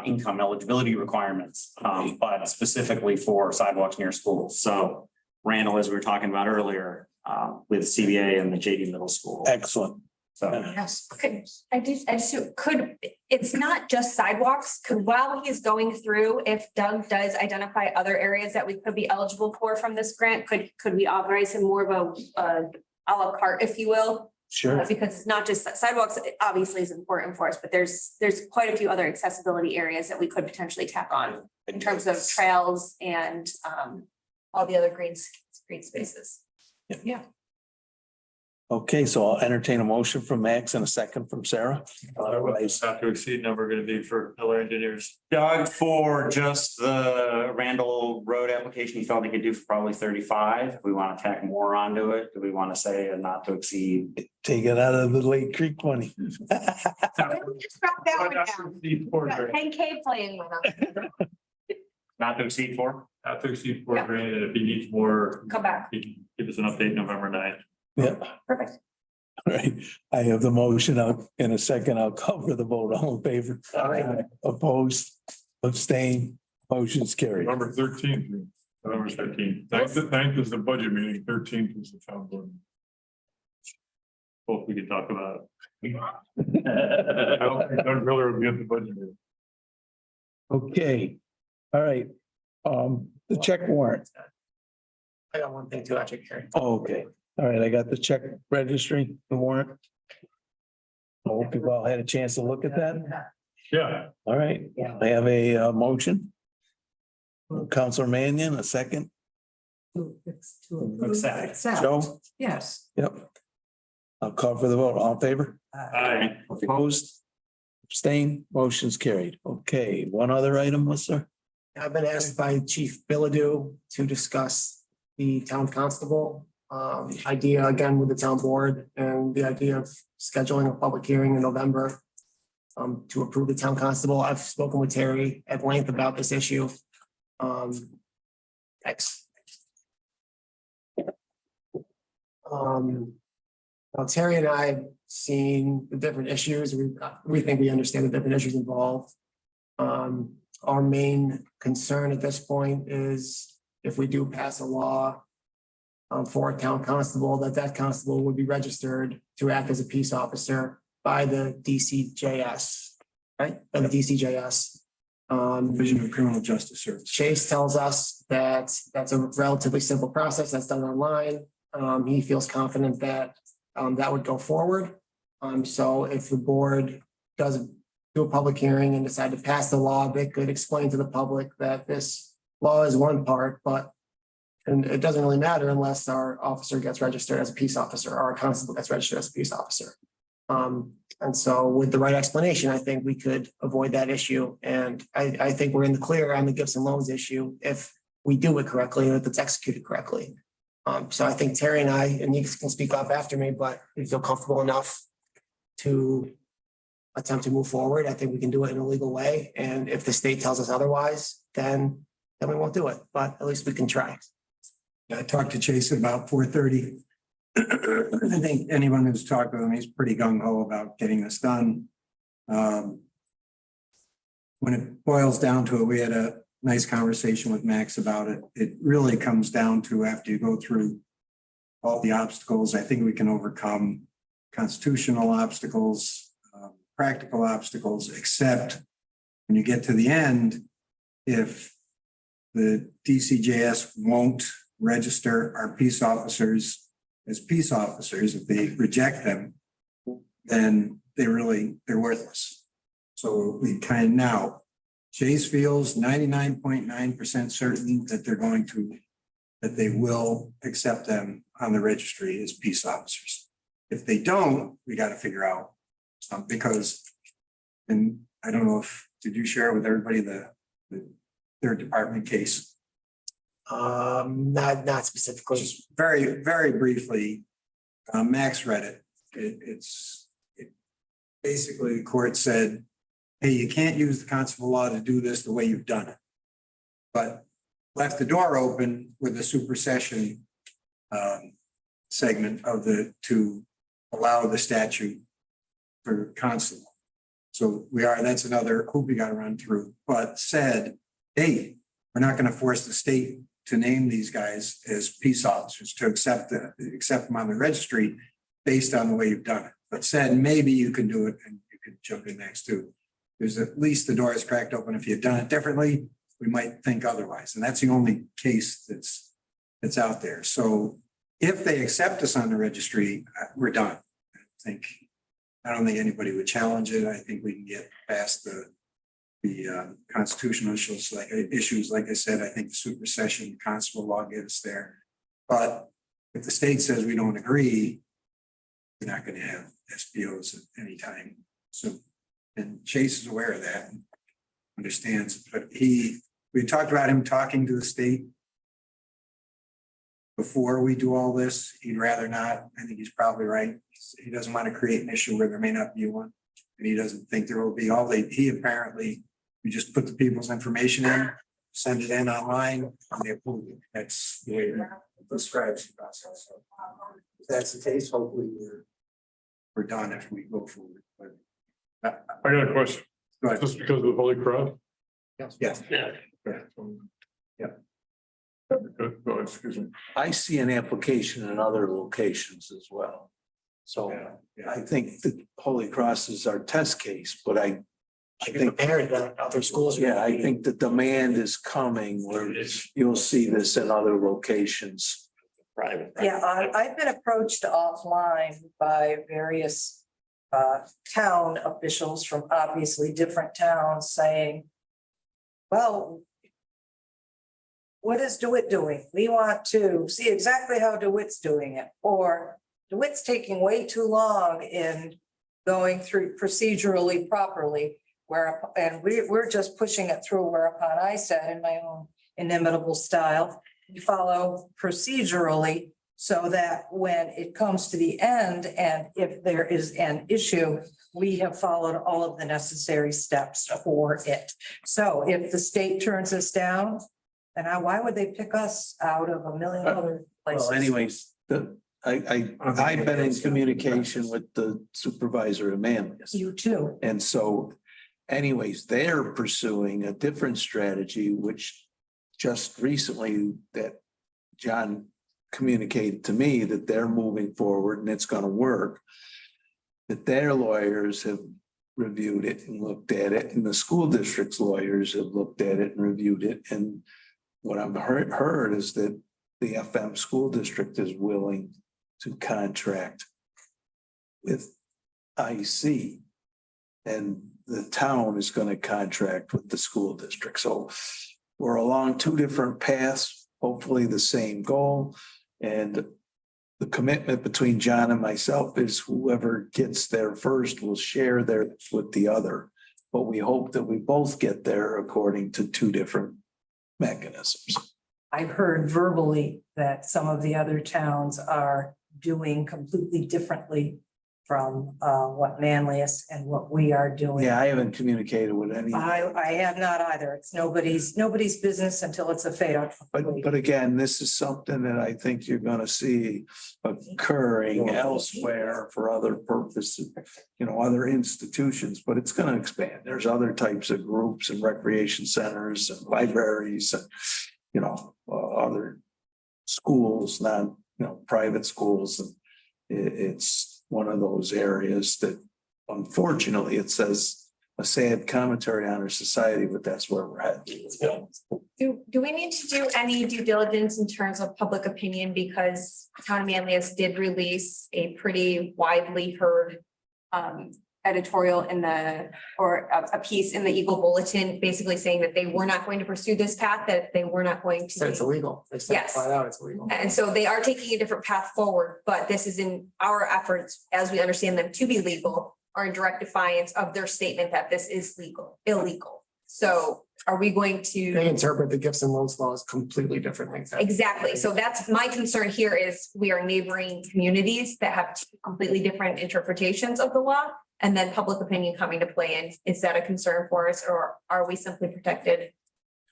S12: income eligibility requirements, but specifically for sidewalks near schools. So Randall, as we were talking about earlier, with CBA and the JD Middle School.
S2: Excellent.
S12: So
S15: Yes, it's not just sidewalks, could, while he's going through, if Doug does identify other areas that we could be eligible for from this grant, could we authorize him more of a la carte, if you will?
S2: Sure.
S15: Because it's not just sidewalks, it obviously is important for us, but there's quite a few other accessibility areas that we could potentially tap on. in terms of trails and all the other green spaces.
S2: Okay, so I'll entertain a motion from Max and a second from Sarah. Otherwise,
S3: Not to exceed number gonna be for pillar engineers.
S12: Doug, for just the Randall Road application, he felt he could do for probably 35. If we want to tack more onto it, do we want to say a not to exceed?
S2: take it out of the Lake Creek money.
S15: Just drop that one down. We got 10K playing with them.
S12: Not to exceed 4?
S3: Not to exceed 4 grand, and if he needs more,
S15: Come back.
S3: he can give us an update November 9th.
S2: Yeah,
S15: Perfect.
S2: all right. I have the motion out in a second. I'll call for the vote. All in favor? Opposed, abstain, motion's carried.
S14: November 13th, November 13th. 9th is the budget meeting, 13th is the town board.
S3: Hope we can talk about it.
S14: I don't think Doug Miller will be at the budget meeting.
S2: Okay, all right. The check warrant.
S7: I got one thing too, actually, Carrie.
S2: Oh, okay, all right, I got the check registry, the warrant. I hope you've all had a chance to look at that.
S14: Yeah.
S2: All right, I have a motion. Counselor Mannion, a second.
S12: Accept.
S2: Joe?
S10: Yes.
S2: Yep. I'll call for the vote. All in favor?
S3: Aye.
S2: Opposed? Abstain? Motion's carried. Okay, one other item, was there?
S7: I've been asked by Chief Billadu to discuss the town constable idea again with the town board and the idea of scheduling a public hearing in November to approve the town constable. I've spoken with Terry at length about this issue. Thanks. Now Terry and I have seen the different issues. We think we understand the different issues involved. Our main concern at this point is if we do pass a law for a town constable, that constable would be registered to act as a peace officer by the DCJS, right? By the DCJS.
S1: Division of Criminal Justice Service.
S7: Chase tells us that that's a relatively simple process that's done online. He feels confident that that would go forward. So if the board does do a public hearing and decide to pass the law, they could explain to the public that this law is one part, and it doesn't really matter unless our officer gets registered as a peace officer or our constable gets registered as a peace officer. And so with the right explanation, I think we could avoid that issue. And I think we're in the clear on the gifts and loans issue if we do it correctly and if it's executed correctly. So I think Terry and I, and you can speak up after me, but we feel comfortable enough to attempt to move forward. I think we can do it in a legal way. And if the state tells us otherwise, then we won't do it, but at least we can try.
S1: I talked to Chase at about 4:30. I think anyone who's talked with him, he's pretty gung ho about getting this done. When it boils down to it, we had a nice conversation with Max about it. It really comes down to after you go through all the obstacles, I think we can overcome constitutional obstacles, practical obstacles, except when you get to the end, if the DCJS won't register our peace officers as peace officers, if they reject them, then they're worthless. So we kind of now, Chase feels 99.9% certain that that they will accept them on the registry as peace officers. If they don't, we got to figure out something because, and I don't know did you share with everybody the third department case?
S7: Not specifically.
S1: Just very, very briefly, Max read it. Basically, the court said, hey, you can't use the constable law to do this the way you've done it. But left the door open with the supersession segment to allow the statute for constable. So that's another hoop we got to run through, but said, hey, we're not going to force the state to name these guys as peace officers to accept them on the registry based on the way you've done it. But said, maybe you can do it and you could jump in next too. There's at least the door is cracked open. If you've done it differently, we might think otherwise. And that's the only case that's out there. So if they accept us on the registry, we're done. I don't think anybody would challenge it. I think we can get past the constitutional issues, like I said, I think the supersession constable law gets there. But if the state says we don't agree, we're not gonna have SPOs at any time soon. And Chase is aware of that, and understands, but we talked about him talking to the state before we do all this. He'd rather not. I think he's probably right. He doesn't want to create an issue where there may not be one. And he doesn't think there will be. He apparently, we just put the people's information in, send it in online, and they approve it. That's the way it describes the process. So if that's the case, hopefully we're done if we go forward. But
S14: I got a question.
S1: go
S14: Is
S1: ahead.
S14: this because of the Holy Cross?
S1: Yes.
S3: Yeah.
S1: Yep.
S14: Good, go, excuse me.
S2: I see an application in other locations as well. So
S1: Yeah.
S2: I think the Holy Cross is our test case, but I think,
S7: Compared to other schools.
S2: yeah, I think the demand is coming where you'll see this in other locations.
S3: Private.
S10: Yeah, I've been approached offline by various town officials from obviously different towns saying, well, what is DeWitt doing? We want to see exactly how DeWitt's doing it, or DeWitt's taking way too long in going through procedurally properly, and we're just pushing it through, whereupon I said in my own inimitable style, we follow procedurally so that when it comes to the end, and if there is an issue, we have followed all of the necessary steps for it. So if the state turns us down, then why would they pick us out of a million other places?
S2: Well, anyways, I've been in communication with the supervisor of Manlius.
S10: You too.
S2: And so anyways, they're pursuing a different strategy, which just recently that John communicated to me that they're moving forward and it's going to work. That their lawyers have reviewed it and looked at it, and the school district's lawyers have looked at it and reviewed it. And what I've heard is that the FM school district is willing to contract with IC. And the town is going to contract with the school district. So we're along two different paths, hopefully the same goal. And the commitment between John and myself is whoever gets there first will share theirs with the other. But we hope that we both get there according to two different mechanisms.
S10: I've heard verbally that some of the other towns are doing completely differently from what Manlius and what we are doing.
S2: Yeah, I haven't communicated with any.
S10: I have not either. It's nobody's business until it's a fait accompli.
S2: But again, this is something that I think you're gonna see occurring elsewhere for other purposes, other institutions, but it's gonna expand. There's other types of groups and recreation centers and libraries and, other schools, not, private schools. And it's one of those areas that unfortunately it says a sad commentary on our society, but that's where we're at.
S15: Do we need to do any due diligence in terms of public opinion? Because Town of Manlius did release a pretty widely heard editorial or a piece in the Eagle Bulletin, basically saying that they were not going to pursue this path, that they were not going
S7: So it's
S15: to.
S7: illegal. They said
S15: Yes.
S7: flat out it's illegal.
S15: And so they are taking a different path forward, but this is in our efforts, as we understand them to be legal, are in direct defiance of their statement that this is illegal. So are we going
S7: They
S15: to?
S7: interpret the gifts and loans laws completely differently.
S15: Exactly. So that's my concern here is we are neighboring communities that have two completely different interpretations of the law. And then public opinion coming to play in. Is that a concern for us, or are we simply protected?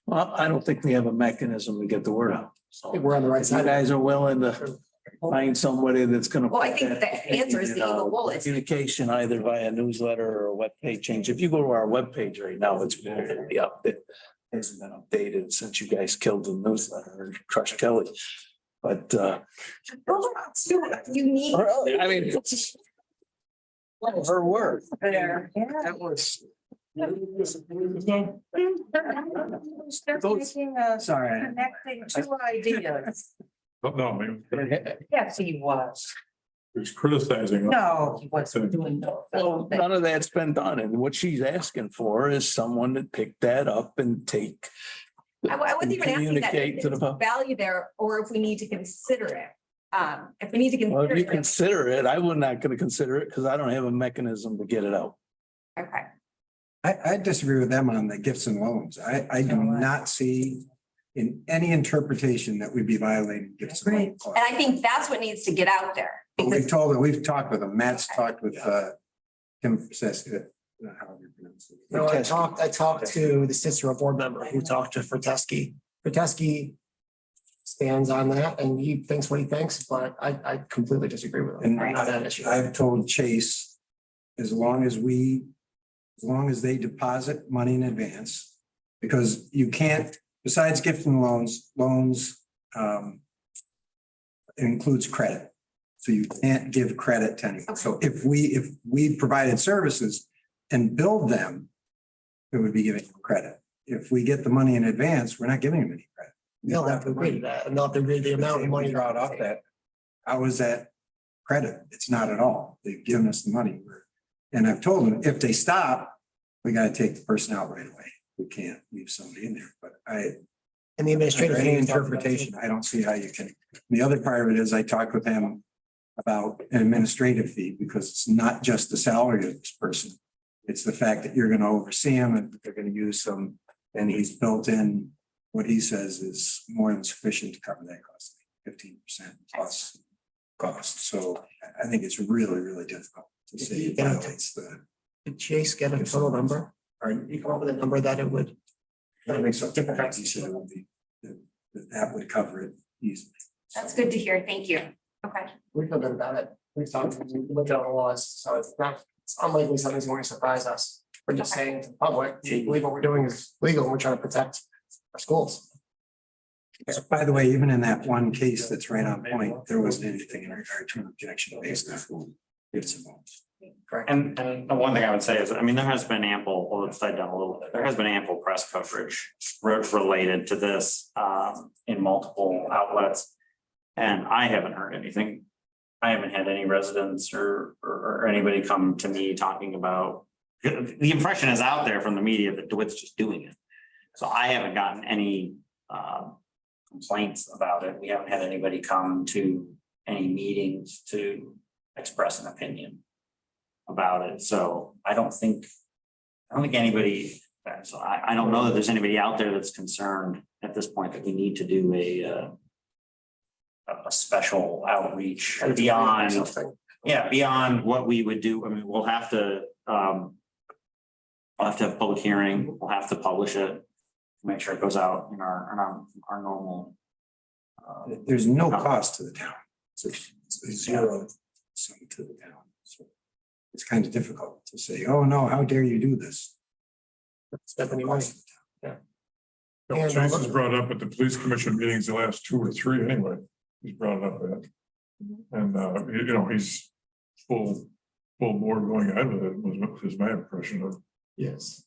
S2: Well, I don't think we have a mechanism to get the word out. So
S7: I think we're on the right
S2: if you
S7: side.
S2: guys are willing to find somebody that's gonna.
S15: Well, I
S2: put
S15: think
S2: that
S15: the answer is the
S2: in,
S15: Eagle Bulletin.
S2: Communication either via newsletter or a webpage change. If you go to our webpage right now, it's really up. It hasn't been updated since you guys killed the newsletter or crushed Kelly. But
S15: Those are two unique.
S2: I mean, her word.
S10: There.
S2: That was.
S1: Sorry.
S10: Connecting two ideas.
S14: No, I mean,
S10: Yes, he was.
S14: He's criticizing. us.
S10: No, he wasn't doing no.
S2: Well, none of that's been done, and what she's asking for is someone to pick that up and take.
S15: I wasn't even asking that,
S2: Communicate
S15: if
S2: to the
S15: there's
S2: public.
S15: value there, or if we need to consider it. If we need to
S2: Well, if you
S15: consider it,
S2: consider it, I was not gonna consider it because I don't have a mechanism to get it out.
S15: okay.
S1: I disagree with them on the gifts and loans. I do not see in any interpretation that we'd be violating gifts and loans.
S15: And I think that's what needs to get out there.
S1: But
S15: Because
S1: we've told them, we've talked with them. Matt's talked with Tim Francesca, however you pronounce it.
S7: No, I talked to the sister of board member who talked to Ferteski. Ferteski stands on that and he thinks what he thinks, but I completely disagree with him.
S1: And
S7: on that issue.
S1: I've told Chase, as long as they deposit money in advance, because you can't, besides gift and loans includes credit. So you can't give credit to anyone. So if we provided services and billed them, it would be giving them credit. If we get the money in advance, we're not giving them any credit.
S7: They'll have to agree to that and they'll have to agree to the amount of money.
S1: Draw it off that. How is that credit? It's not at all. They've given us the money. And I've told them, if they stop, we gotta take the person out right away. We can't leave somebody in there, but
S7: And the administrative.
S1: any
S7: fee.
S1: interpretation, I don't see how you can. The other part of it is I talked with him about an administrative fee, because it's not just the salary of this person. It's the fact that you're gonna oversee him and they're gonna use some, and he's built in what he says is more than sufficient to cover that cost, 15% plus cost. So I think it's really, really difficult to say it violates the.
S7: Did Chase get a total number? Or you come up with a number that it would?
S1: I think so. He said it would be, that would cover it easily.
S15: That's good to hear. Thank you. Okay.
S7: We feel good about it. We've talked, we looked at all the laws, so it's unlikely something's going to surprise us. We're just saying to the public, we believe what we're doing is legal and we're trying to protect our schools.
S1: By the way, even in that one case that's right on point, there wasn't anything in regard to an objection based on gifts and loans.
S12: And the one thing I would say is, I mean, there has been ample, well, let's dive down a little bit, there has been ample press coverage related to this in multiple outlets. And I haven't heard anything. I haven't had any residents or anybody come to me talking about, the impression is out there from the media that DeWitt's just doing it. So I haven't gotten any complaints about it. We haven't had anybody come to any meetings to express an opinion about it. So I don't think anybody, so I don't know that there's anybody out there that's concerned at this point that we need to do a special outreach beyond, beyond what we would do. I mean, we'll have to have a public hearing, we'll have to publish it, make sure it goes out in our normal.
S1: There's no cost to the town. It's a zero sum to the town. So it's kind of difficult to say, oh, no, how dare you do this?
S7: Stephanie, money.
S14: No, Chase has brought up at the police commission meetings, the last 2 or 3 anyway. He's brought it up at. And you know, he's full board going ahead with it was my impression of.
S7: Yes.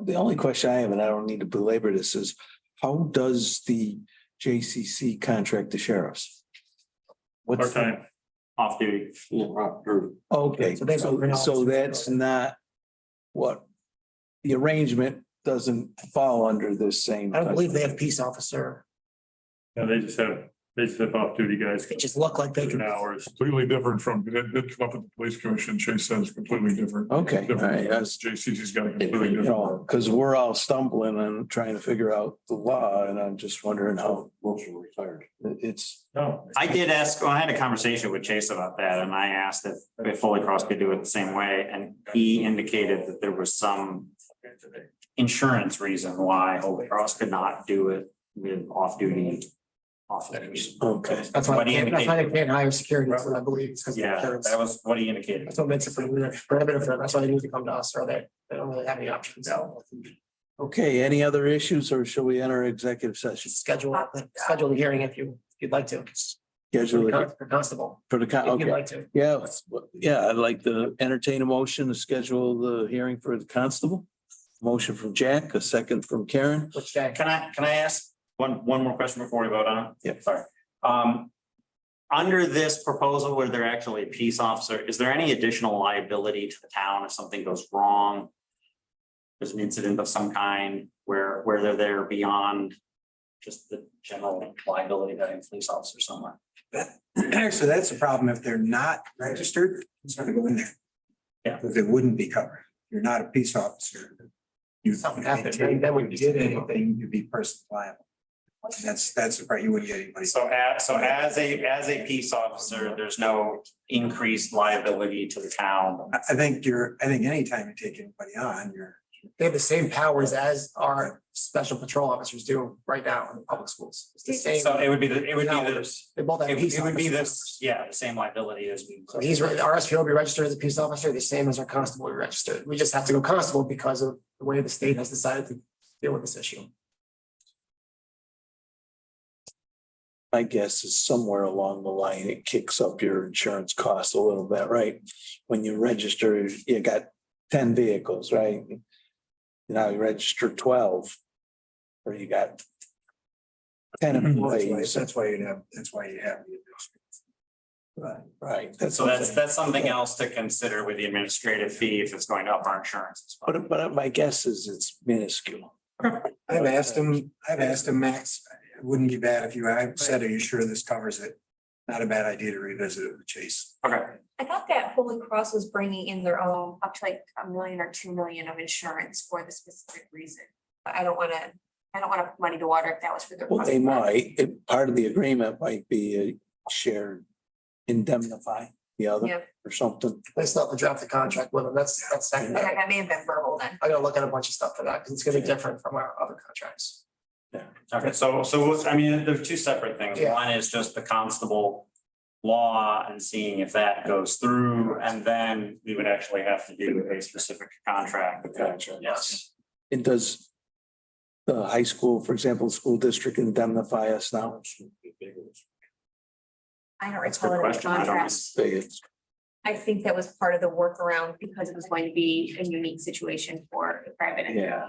S2: The only question I have, and I don't need to belabor this, is how does the JCC contract the sheriffs? What's
S12: Part-time, off duty.
S2: okay,
S7: So they don't-
S2: so that's not what the arrangement doesn't fall under this same.
S7: I don't believe they have peace officer.
S14: Yeah, they just have off-duty guys.
S7: They just look like they can.
S14: Hours. Completely different from, it did come up at the police commission, Chase says completely different.
S2: Okay, all right, that's,
S14: JCC's got a completely
S2: you know,
S14: different.
S2: because we're all stumbling and trying to figure out the law, and I'm just wondering how most are retired. It's.
S14: No.
S12: I did ask, well, I had a conversation with Chase about that, and I asked if Holy Cross could do it the same way, and he indicated that there was some insurance reason why Holy Cross could not do it with off-duty officers.
S2: Okay.
S7: That's why
S12: What he
S7: they
S12: indicated.
S7: can't hire security, I believe. It's 'cause of
S12: Yeah,
S7: insurance.
S12: that was what he indicated.
S7: That's what makes it prohibitive for them. That's why they need to come to us, or they don't really have any options.
S2: Okay, any other issues, or shall we enter executive session?
S7: Schedule the hearing if you'd like to.
S2: Schedule it
S7: For constable,
S2: for the,
S7: if you'd
S2: okay,
S7: like to.
S2: yeah, I'd like to entertain a motion to schedule the hearing for the constable. Motion from Jack, a second from Karen.
S7: Which day?
S12: Can I ask, one more question before we vote on it.
S2: Yep.
S12: Sorry. Under this proposal where they're actually a peace officer, is there any additional liability to the town if something goes wrong? There's an incident of some kind where they're there beyond just the general liability that a police officer somewhere.
S1: So that's the problem. If they're not registered, it's gonna go in there.
S12: Yeah.
S1: Because it wouldn't be covered. You're not a peace officer. You,
S7: Something
S1: if
S7: happened,
S1: they
S7: then we
S1: did anything, you'd be personally liable. That's the part you wouldn't get anybody.
S12: So as a peace officer, there's no increased liability to the town.
S1: I think anytime you take anybody on,
S7: They have the same powers as our special patrol officers do right now in the public schools. It's the same.
S12: So it would be the
S7: powers. They both have peace
S12: it would be
S7: officers.
S12: this, yeah, the same liability as we.
S7: So he's, our SPO will be registered as a peace officer, the same as our constable will be registered. We just have to go constable because of the way the state has decided to deal with this issue.
S2: My guess is somewhere along the line, it kicks up your insurance costs a little bit, right? When you register, you got 10 vehicles, right? Now you register 12. Or you got 10 employees.
S1: that's why you have the
S2: Right.
S12: So that's something else to consider with the administrative fee if it's going to up our insurance. as well.
S2: But my guess is it's minuscule.
S1: I've asked him, Max, it wouldn't be bad if I said, are you sure this covers it? Not a bad idea to revisit it with Chase.
S12: Okay.
S15: I thought that Holy Cross was bringing in their own up to like 1 million or 2 million of insurance for the specific reason. But I don't wanna muddy the water if that was for their.
S2: Well, they
S15: customer.
S2: might, part of the agreement might be a shared indemnify the other
S15: Yeah.
S2: or something.
S7: They still have to draft the contract with them. That's
S15: Okay,
S7: secondary.
S15: that may have been verbal then.
S7: I gotta look at a bunch of stuff for that because it's gonna be different from our other contracts.
S12: Okay, so I mean, there's two separate things.
S7: Yeah.
S12: One is just the constable law and seeing if that goes through, and then we would actually have to do a specific contract. Yes.
S2: And does the high school, for example, school district indemnify us now?
S15: I don't
S12: That's a
S15: recall
S12: good
S15: it in the
S12: question. I don't
S15: contract.
S2: Say it's-
S15: I think that was part of the workaround because it was going to be a unique situation for the private. entity.
S2: Yeah.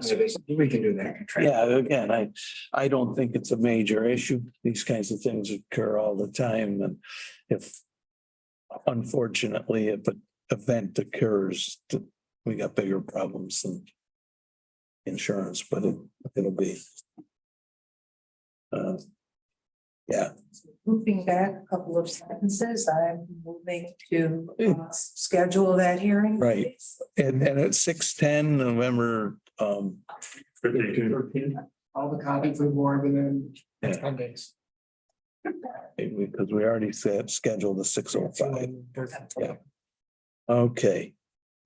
S1: We can do that.
S2: Yeah, again, I don't think it's a major issue. These kinds of things occur all the time, and if unfortunately, if an event occurs, we got bigger problems than insurance, but it'll be. Yeah,
S10: Moving back a couple of sentences, I'm moving to schedule that hearing.
S2: right. And at 6:10, November,
S14: 15.
S7: All the copy for the board within
S2: Yeah.
S7: 10 days.
S2: because we already said scheduled the 6:05. Yeah. Okay.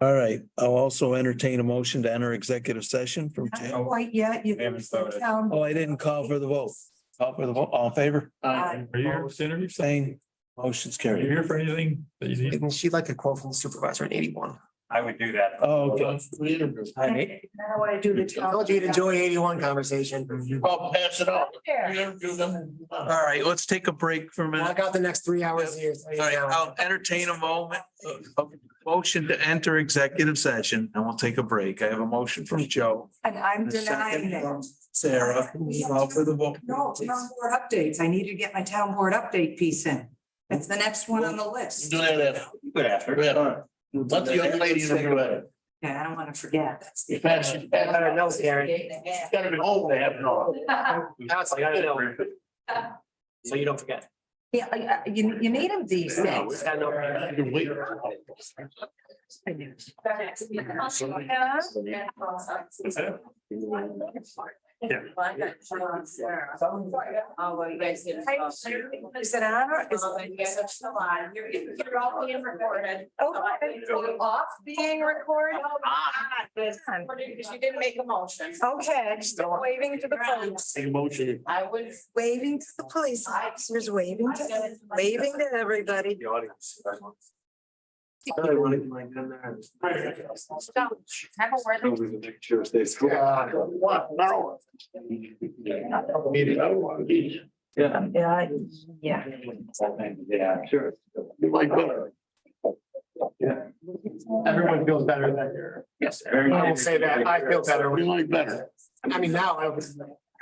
S2: All right. I'll also entertain a motion to enter executive session from
S10: Not
S2: Jim.
S10: quite yet. You.
S12: We haven't voted.
S2: Oh, I didn't call for the vote. Call for the vote. All in favor?
S14: Are you here, Senator?
S2: Saying motion's
S14: Are you
S2: carried.
S14: here for anything that you need?
S7: And she'd like a quote from the supervisor at 81.
S12: I would do that.
S2: Oh, okay.
S10: I don't want to do the.
S7: I told you to enjoy 81 conversation.
S14: I'll pass it on.
S2: All right, let's take a break for a minute.
S7: Knock out the next 3 hours here.
S2: All right, I'll entertain a motion to enter executive session, and we'll take a break. I have a motion from Joe.
S10: And I'm
S2: and a second
S10: denying
S2: from
S10: it.
S2: Sarah, call for the vote.
S10: No, town board updates. I need to get my town board update piece in. It's the next one on the list.
S12: Good after.
S14: Let the young lady do it.
S10: Yeah, I don't want to forget. That's the.
S7: Better know, Karen.
S14: Gotta be home to have it all.
S7: Now it's like, I don't know.
S12: So you don't forget.
S10: Yeah, you need them these days.
S7: I know.
S10: Oh, well, you guys did. Is it on or is it?
S11: You're all being recorded.
S10: Oh, off being recorded?
S11: Because you didn't make a motion.
S10: Okay, waving to the police.
S14: Emotion.
S11: I was.
S10: Waving to the police officers, waving to everybody.
S14: The audience.
S11: Have a word.
S14: What? No. Yeah.
S10: Yeah.
S12: Yeah, sure.
S14: You like better.
S7: Yeah. Everyone feels better that you're.
S12: Yes.
S7: I will say that. I feel better.
S14: We like better.
S7: I mean, now I was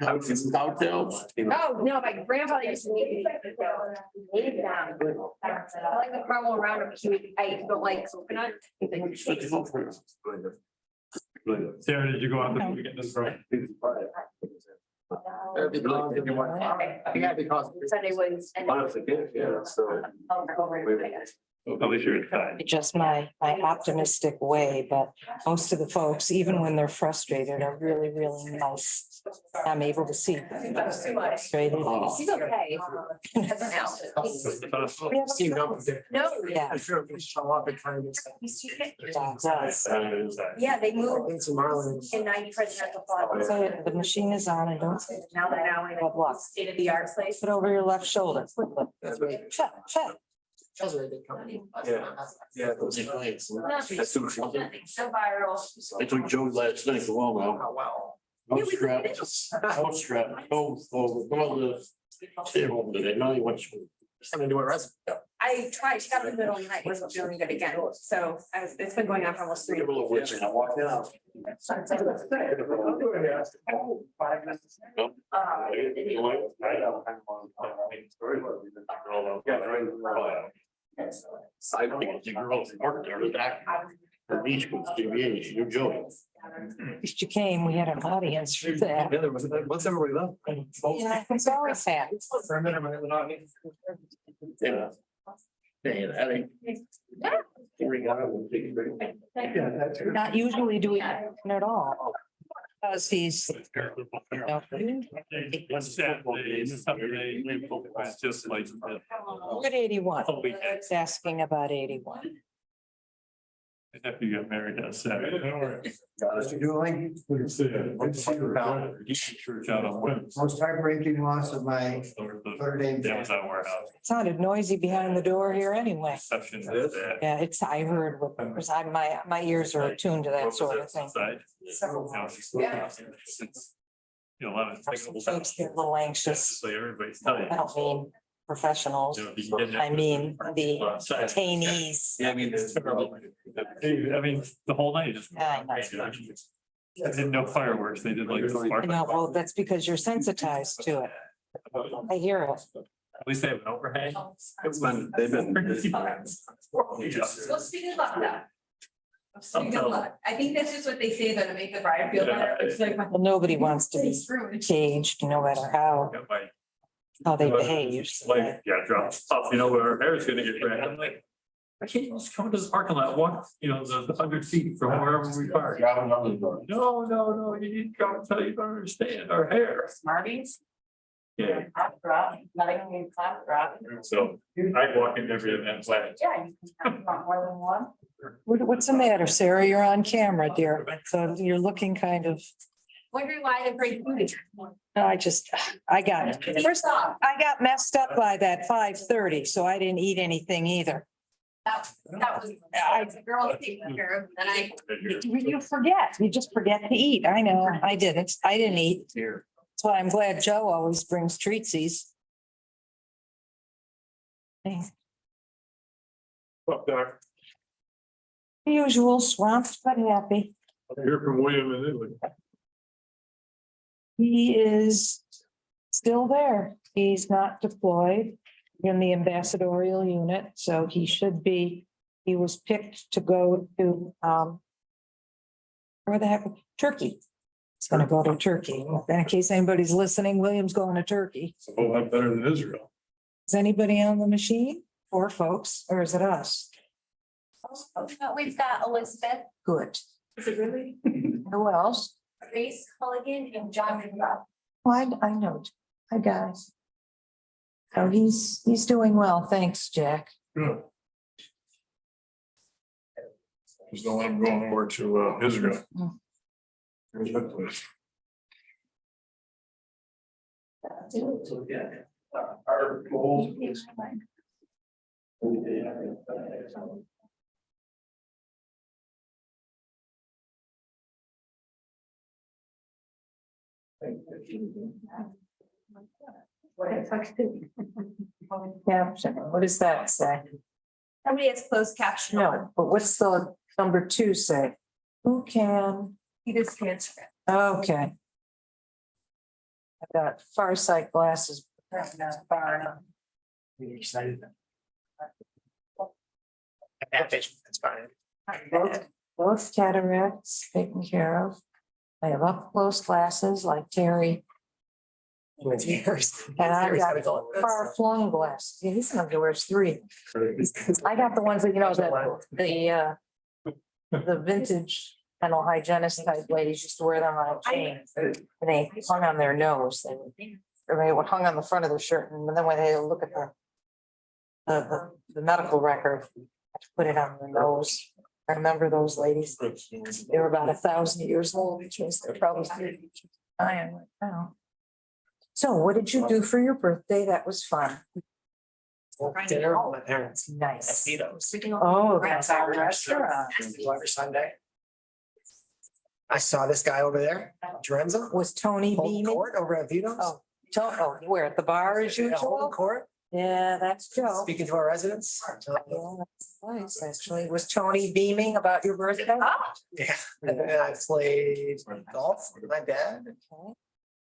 S11: Oh, no, my grandfather used to make. Made them. I like the caramel around them. I don't like coconut.
S14: Sarah, did you go out there to get this right?
S10: Yeah, because.
S11: Sunday was.
S14: At least you're fine.
S10: Just my optimistic way, but most of the folks, even when they're frustrated, are really, really nice. I'm able to see. them frustrated.
S11: He's okay. No.
S10: Yeah.
S7: I'm sure if we show up and try to.
S11: Yeah, they moved
S7: Into Marlin.
S11: in 90 presidential plots.
S10: So the machine is on and don't.
S11: Now they're now in a state of the art place.
S10: Put over your left shoulder.
S7: That's right.
S10: Check, check.
S7: That's a big company.
S3: Yeah.
S11: Nothing so viral.
S3: I took Joey last night, well,
S7: Oh, wow.
S3: no strap, no strap, no, stay home today, now you want to.
S7: Something to do a resume.
S15: I tried, she got in the middle of the night, wasn't feeling good again, so it's been going on for almost 3
S3: Give a little witch, and I walked out. I think the girls worked there, that, the beach was TV, you Joey.
S10: At least you came, we had an audience for that.
S1: What's everybody love?
S10: Yeah, it's always had.
S1: For a minute, I
S3: Yeah. Hey, that ain't.
S10: Not usually do we at all. Because he's.
S14: It's just like.
S10: We're at 81. It's asking about 81.
S14: After you get married, that's sad.
S1: Mr. Dooling,
S14: Good to see you.
S1: Good to see you, pal.
S14: Church out on Wednesday.
S1: most heartbreaking loss of my third day.
S14: That was our warehouse.
S10: It sounded noisy behind the door here anyway.
S14: Reception is that.
S10: Yeah, it's, I heard what, because my ears are attuned to that sort of thing.
S14: You know, a lot of.
S10: Folks get a little anxious.
S14: So everybody's
S10: I
S14: telling
S10: don't mean professionals. I mean, the detainees.
S3: Yeah, I mean, it's.
S14: I mean, the whole night just.
S10: Yeah, I
S14: I didn't know fireworks, they did like.
S10: I know, well, that's because you're sensitized to it. I hear it.
S14: At least they have an overhang.
S3: It's been, they've been.
S15: Well, speaking of luck, though. Speaking of luck, I think that's just what they say though to make the bride feel better. It's like.
S10: Well, nobody wants to be caged, no matter how they behave.
S14: Like, yeah, drop off, you know, where our hair is gonna get red. I'm like, I can't just come to this parking lot, walk, you know, the 100 feet from wherever we park. No, you need to come and tell you don't understand our hair.
S15: Smarties.
S14: Yeah,
S15: Hot drop, not even hot drop.
S14: so I walk in every event, like.
S15: Yeah, you can have more than one.
S10: What's the matter, Sarah? You're on camera, dear. So you're looking kind of,
S15: Wondering why the great food is.
S10: I got it. First off, I got messed up by that 5:30, so I didn't eat anything either.
S15: That was, the girls taking care of, and I.
S10: You forget, you just forget to eat. I know, I didn't eat. That's why I'm glad Joe always brings treatsies.
S14: Up there,
S10: Usual, swamped but happy.
S14: I hear from William in Italy.
S10: He is still there. He's not deployed in the ambassadorial unit, so he should be, he was picked to go to, where the heck, Turkey. He's gonna go to Turkey. In case anybody's listening, William's going to Turkey.
S14: It's a whole lot better than Israel.
S10: Is anybody on the machine? 4 folks, or is it us?
S11: We've got Elizabeth.
S10: Good.
S11: Is it really?
S10: Who else?
S11: Grace Culligan and John McGrath.
S10: Well, I know. Hi, guys. So he's doing well. Thanks, Jack.
S14: Good. Just don't let him go over to Israel. Here's that place. Our goal is.
S10: Caption, what does that say?
S15: Somebody has closed caption.
S10: No, but what's the number 2 say? Who can,
S15: See this transcript.
S10: okay. got far sight glasses.
S7: Really excited. That's fine.
S10: Both cataracts taken care of. I have up close glasses like Terry.
S7: It's yours.
S10: And I've got far flung glasses. Yeah, he's gonna wear three. I got the ones that, you know, the vintage dental hygienist type ladies used to wear them on a chain. And they hung on their nose and or they would hung on the front of their shirt. And then when they look at the medical record, I had to put it on their nose. I remember those ladies. They were about 1,000 years old, which means they're probably I am right now. So what did you do for your birthday? That was fun.
S7: Dinner with my parents.
S10: Nice.
S7: Tito's.
S10: Oh, that's our restaurant.
S7: Every Sunday. I saw this guy over there, Drenza.
S10: Was Tony
S7: Holden
S10: beaming?
S7: Court over at Vito's.
S10: Oh, where at the bar as
S7: Yeah, Holden
S10: usual?
S7: Court,
S10: Yeah, that's Joe.
S7: speaking to our residents.
S10: Yeah, that's nice, actually. Was Tony beaming about your birthday?
S7: Yeah, and then I played golf with my dad.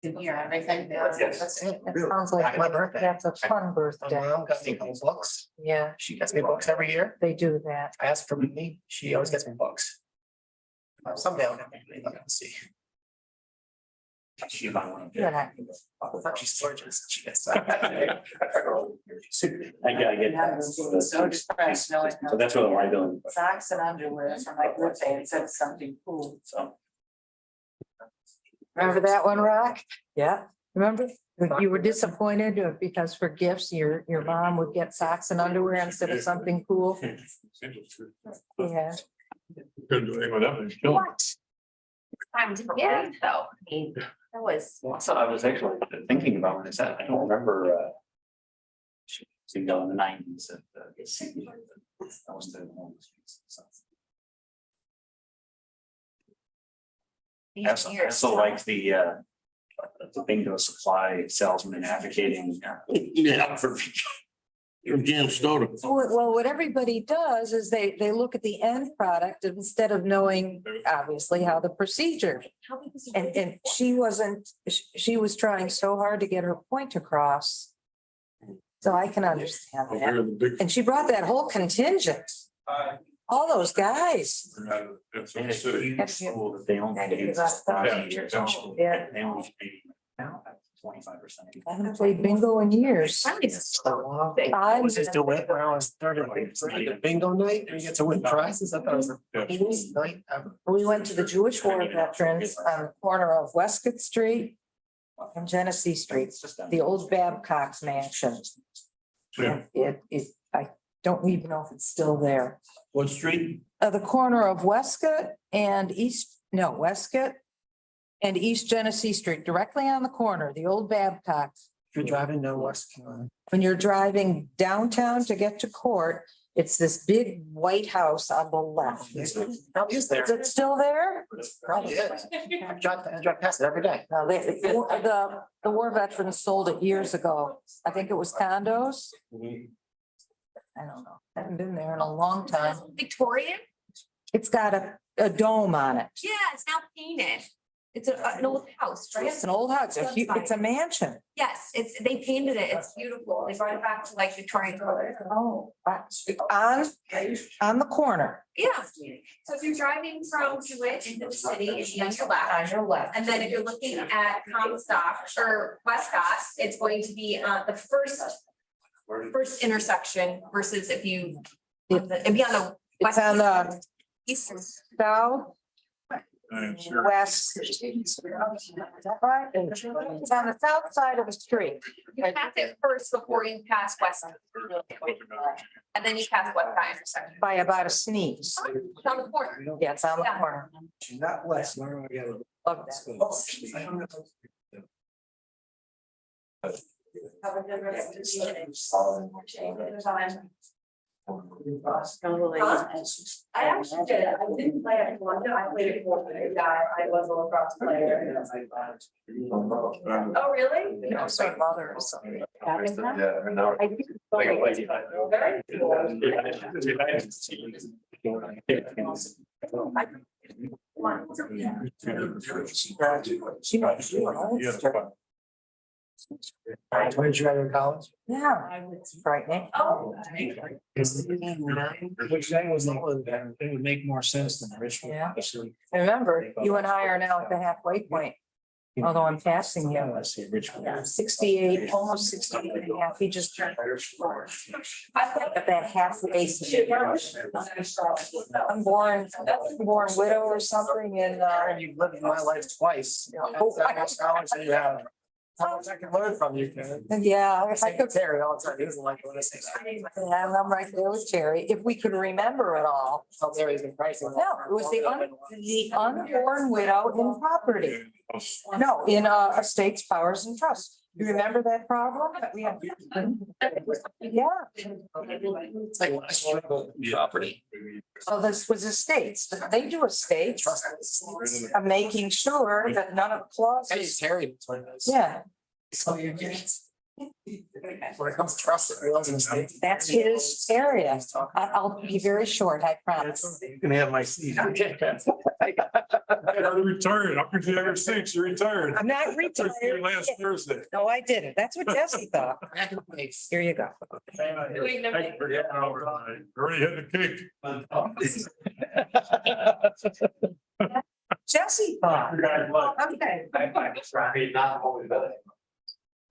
S4: Didn't hear everything.
S7: That's it.
S10: That
S7: Really.
S10: sounds like
S7: My birthday.
S10: that's a fun
S7: My
S10: birthday.
S7: mom got me a couple books.
S10: Yeah,
S7: She gets me books every year.
S10: they do that.
S7: I ask for me, she always gets me books. Someday I'll have to see.
S12: She's not one of
S10: You're
S12: them.
S10: not-
S7: She's gorgeous. She gets.
S12: I get that.
S4: So depressed, knowing
S12: So that's what I'm doing.
S4: socks and underwear for my birthday and said something cool, so.
S10: Remember that one, Rock? Yeah, remember? You were disappointed because for gifts, your mom would get socks and underwear instead of something cool. Yeah.
S14: Couldn't do anything with that. It's killing.
S15: Time to get it though. I mean, that was.
S12: So I was actually thinking about when I said, I don't remember, to go in the 90s. I was doing all those things. I also like the bingo supply salesman advocating.
S3: Yeah, for Jam Stoner.
S10: Well, what everybody does is they look at the end product instead of knowing, obviously, how the procedure. And she was trying so hard to get her point across. So I can understand
S14: Well,
S10: that.
S14: we're the big-
S10: And she brought that whole contingent, all those guys.
S14: It's in
S12: And
S14: the
S12: it's a
S14: city.
S12: huge school that they only.
S10: Maybe
S12: do
S10: about 1,000
S12: years
S10: years
S12: old.
S10: Yeah.
S12: They only pay now 25%.
S10: I haven't played bingo in years.
S7: I was just doing it when I was 30, like bingo night, and you get to win prizes. I thought it was the coolest night ever.
S10: We went to the Jewish War Veterans on the corner of Westcott Street and Genesee Street, the old Babcock's mansion.
S14: Yeah.
S10: I don't even know if it's still there.
S3: What street?
S10: The corner of Westcott and Westcott and East Genesee Street, directly on the corner, the old Babcock's.
S7: If you're driving down West.
S10: When you're driving downtown to get to court, it's this big white house on the left.
S7: Probably is there.
S10: Is it still there?
S7: Probably is. I drive past it every day.
S10: No, the war veterans sold it years ago. I think it was condos. I don't know. Haven't been there in a long time.
S15: Victorian?
S10: It's got a dome on it.
S15: Yeah, it's now painted. It's an old house, right?
S10: It's an old house. It's a mansion.
S15: Yes, they painted it. It's beautiful. They brought it back to like Victorian color.
S10: Oh, on the corner.
S15: Yeah. So if you're driving from Jewett into the city, it'd be on your left.
S10: On your left.
S15: And then if you're looking at Comstock or Westcott, it's going to be the first intersection versus if you, it'd be on the.
S10: It's on the
S15: Eastern.
S10: south
S14: I'm sure.
S10: west. Is that right? It's on the south side of the street.
S15: You pass it first before you pass West. And then you pass Westcott intersection.
S10: By about a sneeze.
S15: It's on the corner.
S10: Yeah, it's on the
S15: Yeah.
S10: corner.
S1: Not west, no, I gotta.
S10: Love that.
S4: I actually did. I didn't play it one, I played it for the guy, I was a lacrosse player.
S15: Oh, really?
S10: You know, so mother or something.
S3: Yeah, and now.
S15: I think it's
S4: Very cool.
S10: She might be an old.
S7: Where did you go to college?
S10: Yeah, it's frightening.
S7: Which day was that? It would make more sense than Richmond.
S10: Yeah. Remember, you and I are now at the halfway point, although I'm passing you.
S7: I see Richmond.
S10: 68, almost 68 and a half. He just turned. I think that that halfway. I'm born widow or something and
S7: You've lived my life twice. That's how much knowledge you have. How much I can learn from you, Ken.
S10: yeah, if I could.
S7: Terry all the time. He doesn't like when I say that.
S10: Yeah, and I'm right there with Terry. If we could remember it all.
S7: Oh, Terry's been pricing.
S10: No, it was the unborn widow in property. No, in estates, powers and trusts. You remember that problem? We had. Yeah.
S7: It's like property.
S10: So this was estates. They do estates. I'm making sure that none of the
S7: Hey,
S10: clauses.
S7: Terry.
S10: Yeah,
S7: So you get. When it comes to trust, it realizes mistakes.
S10: that's his area. I'll be very short, I promise.
S2: You can have my seat.
S14: You're retired. Up until you're 6, you're retired.
S10: I'm not
S14: Your
S10: retired.
S14: last Thursday.
S10: No, I didn't. That's what Jesse thought. Here you go.
S14: Already had the cake.
S10: Jesse thought. Okay.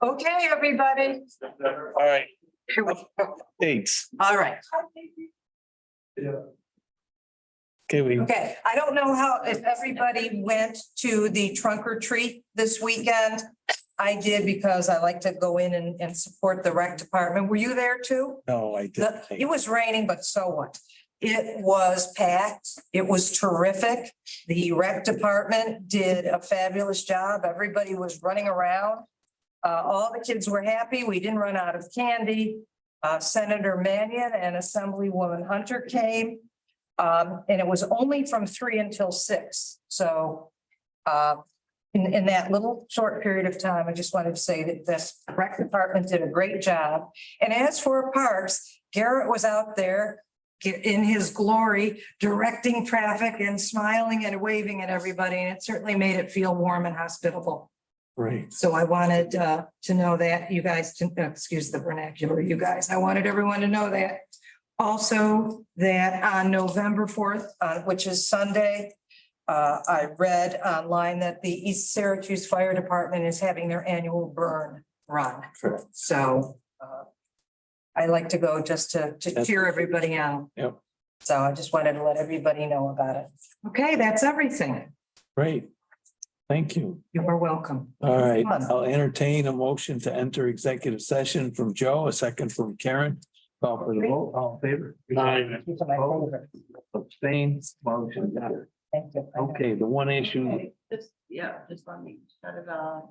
S10: Okay, everybody.
S2: All right,
S10: Here we go.
S2: thanks.
S10: All right.
S2: Okay, we,
S10: Okay, I don't know if everybody went to the trunk or treat this weekend. I did because I like to go in and support the rec department. Were you there too?
S2: no, I didn't.
S10: It was raining, but so what? It was packed. It was terrific. The rec department did a fabulous job. Everybody was running around. All the kids were happy. We didn't run out of candy. Senator Mannion and Assemblywoman Hunter came. And it was only from 3 until 6. So in that little short period of time, I just wanted to say that this rec department did a great job. And as for parks, Garrett was out there in his glory, directing traffic and smiling and waving at everybody. And it certainly made it feel warm and hospitable.
S2: Right.
S10: So I wanted to know that you guys, excuse the vernacular, you guys, I wanted everyone to know that. Also, that on November 4th, which is Sunday, I read online that the East Syracuse Fire Department is having their annual burn run. So I like to go just to cheer everybody on.
S2: Yep.
S10: So I just wanted to let everybody know about it. Okay, that's everything.
S2: Great. Thank you.
S10: You are welcome.
S2: All right, I'll entertain a motion to enter executive session from Joe, a second from Karen. Call for the vote, all in favor?
S10: These are my favorite.
S2: Abstain, motion.
S10: Thank you.
S2: Okay, the one issue
S4: Yeah, just let me shut it off.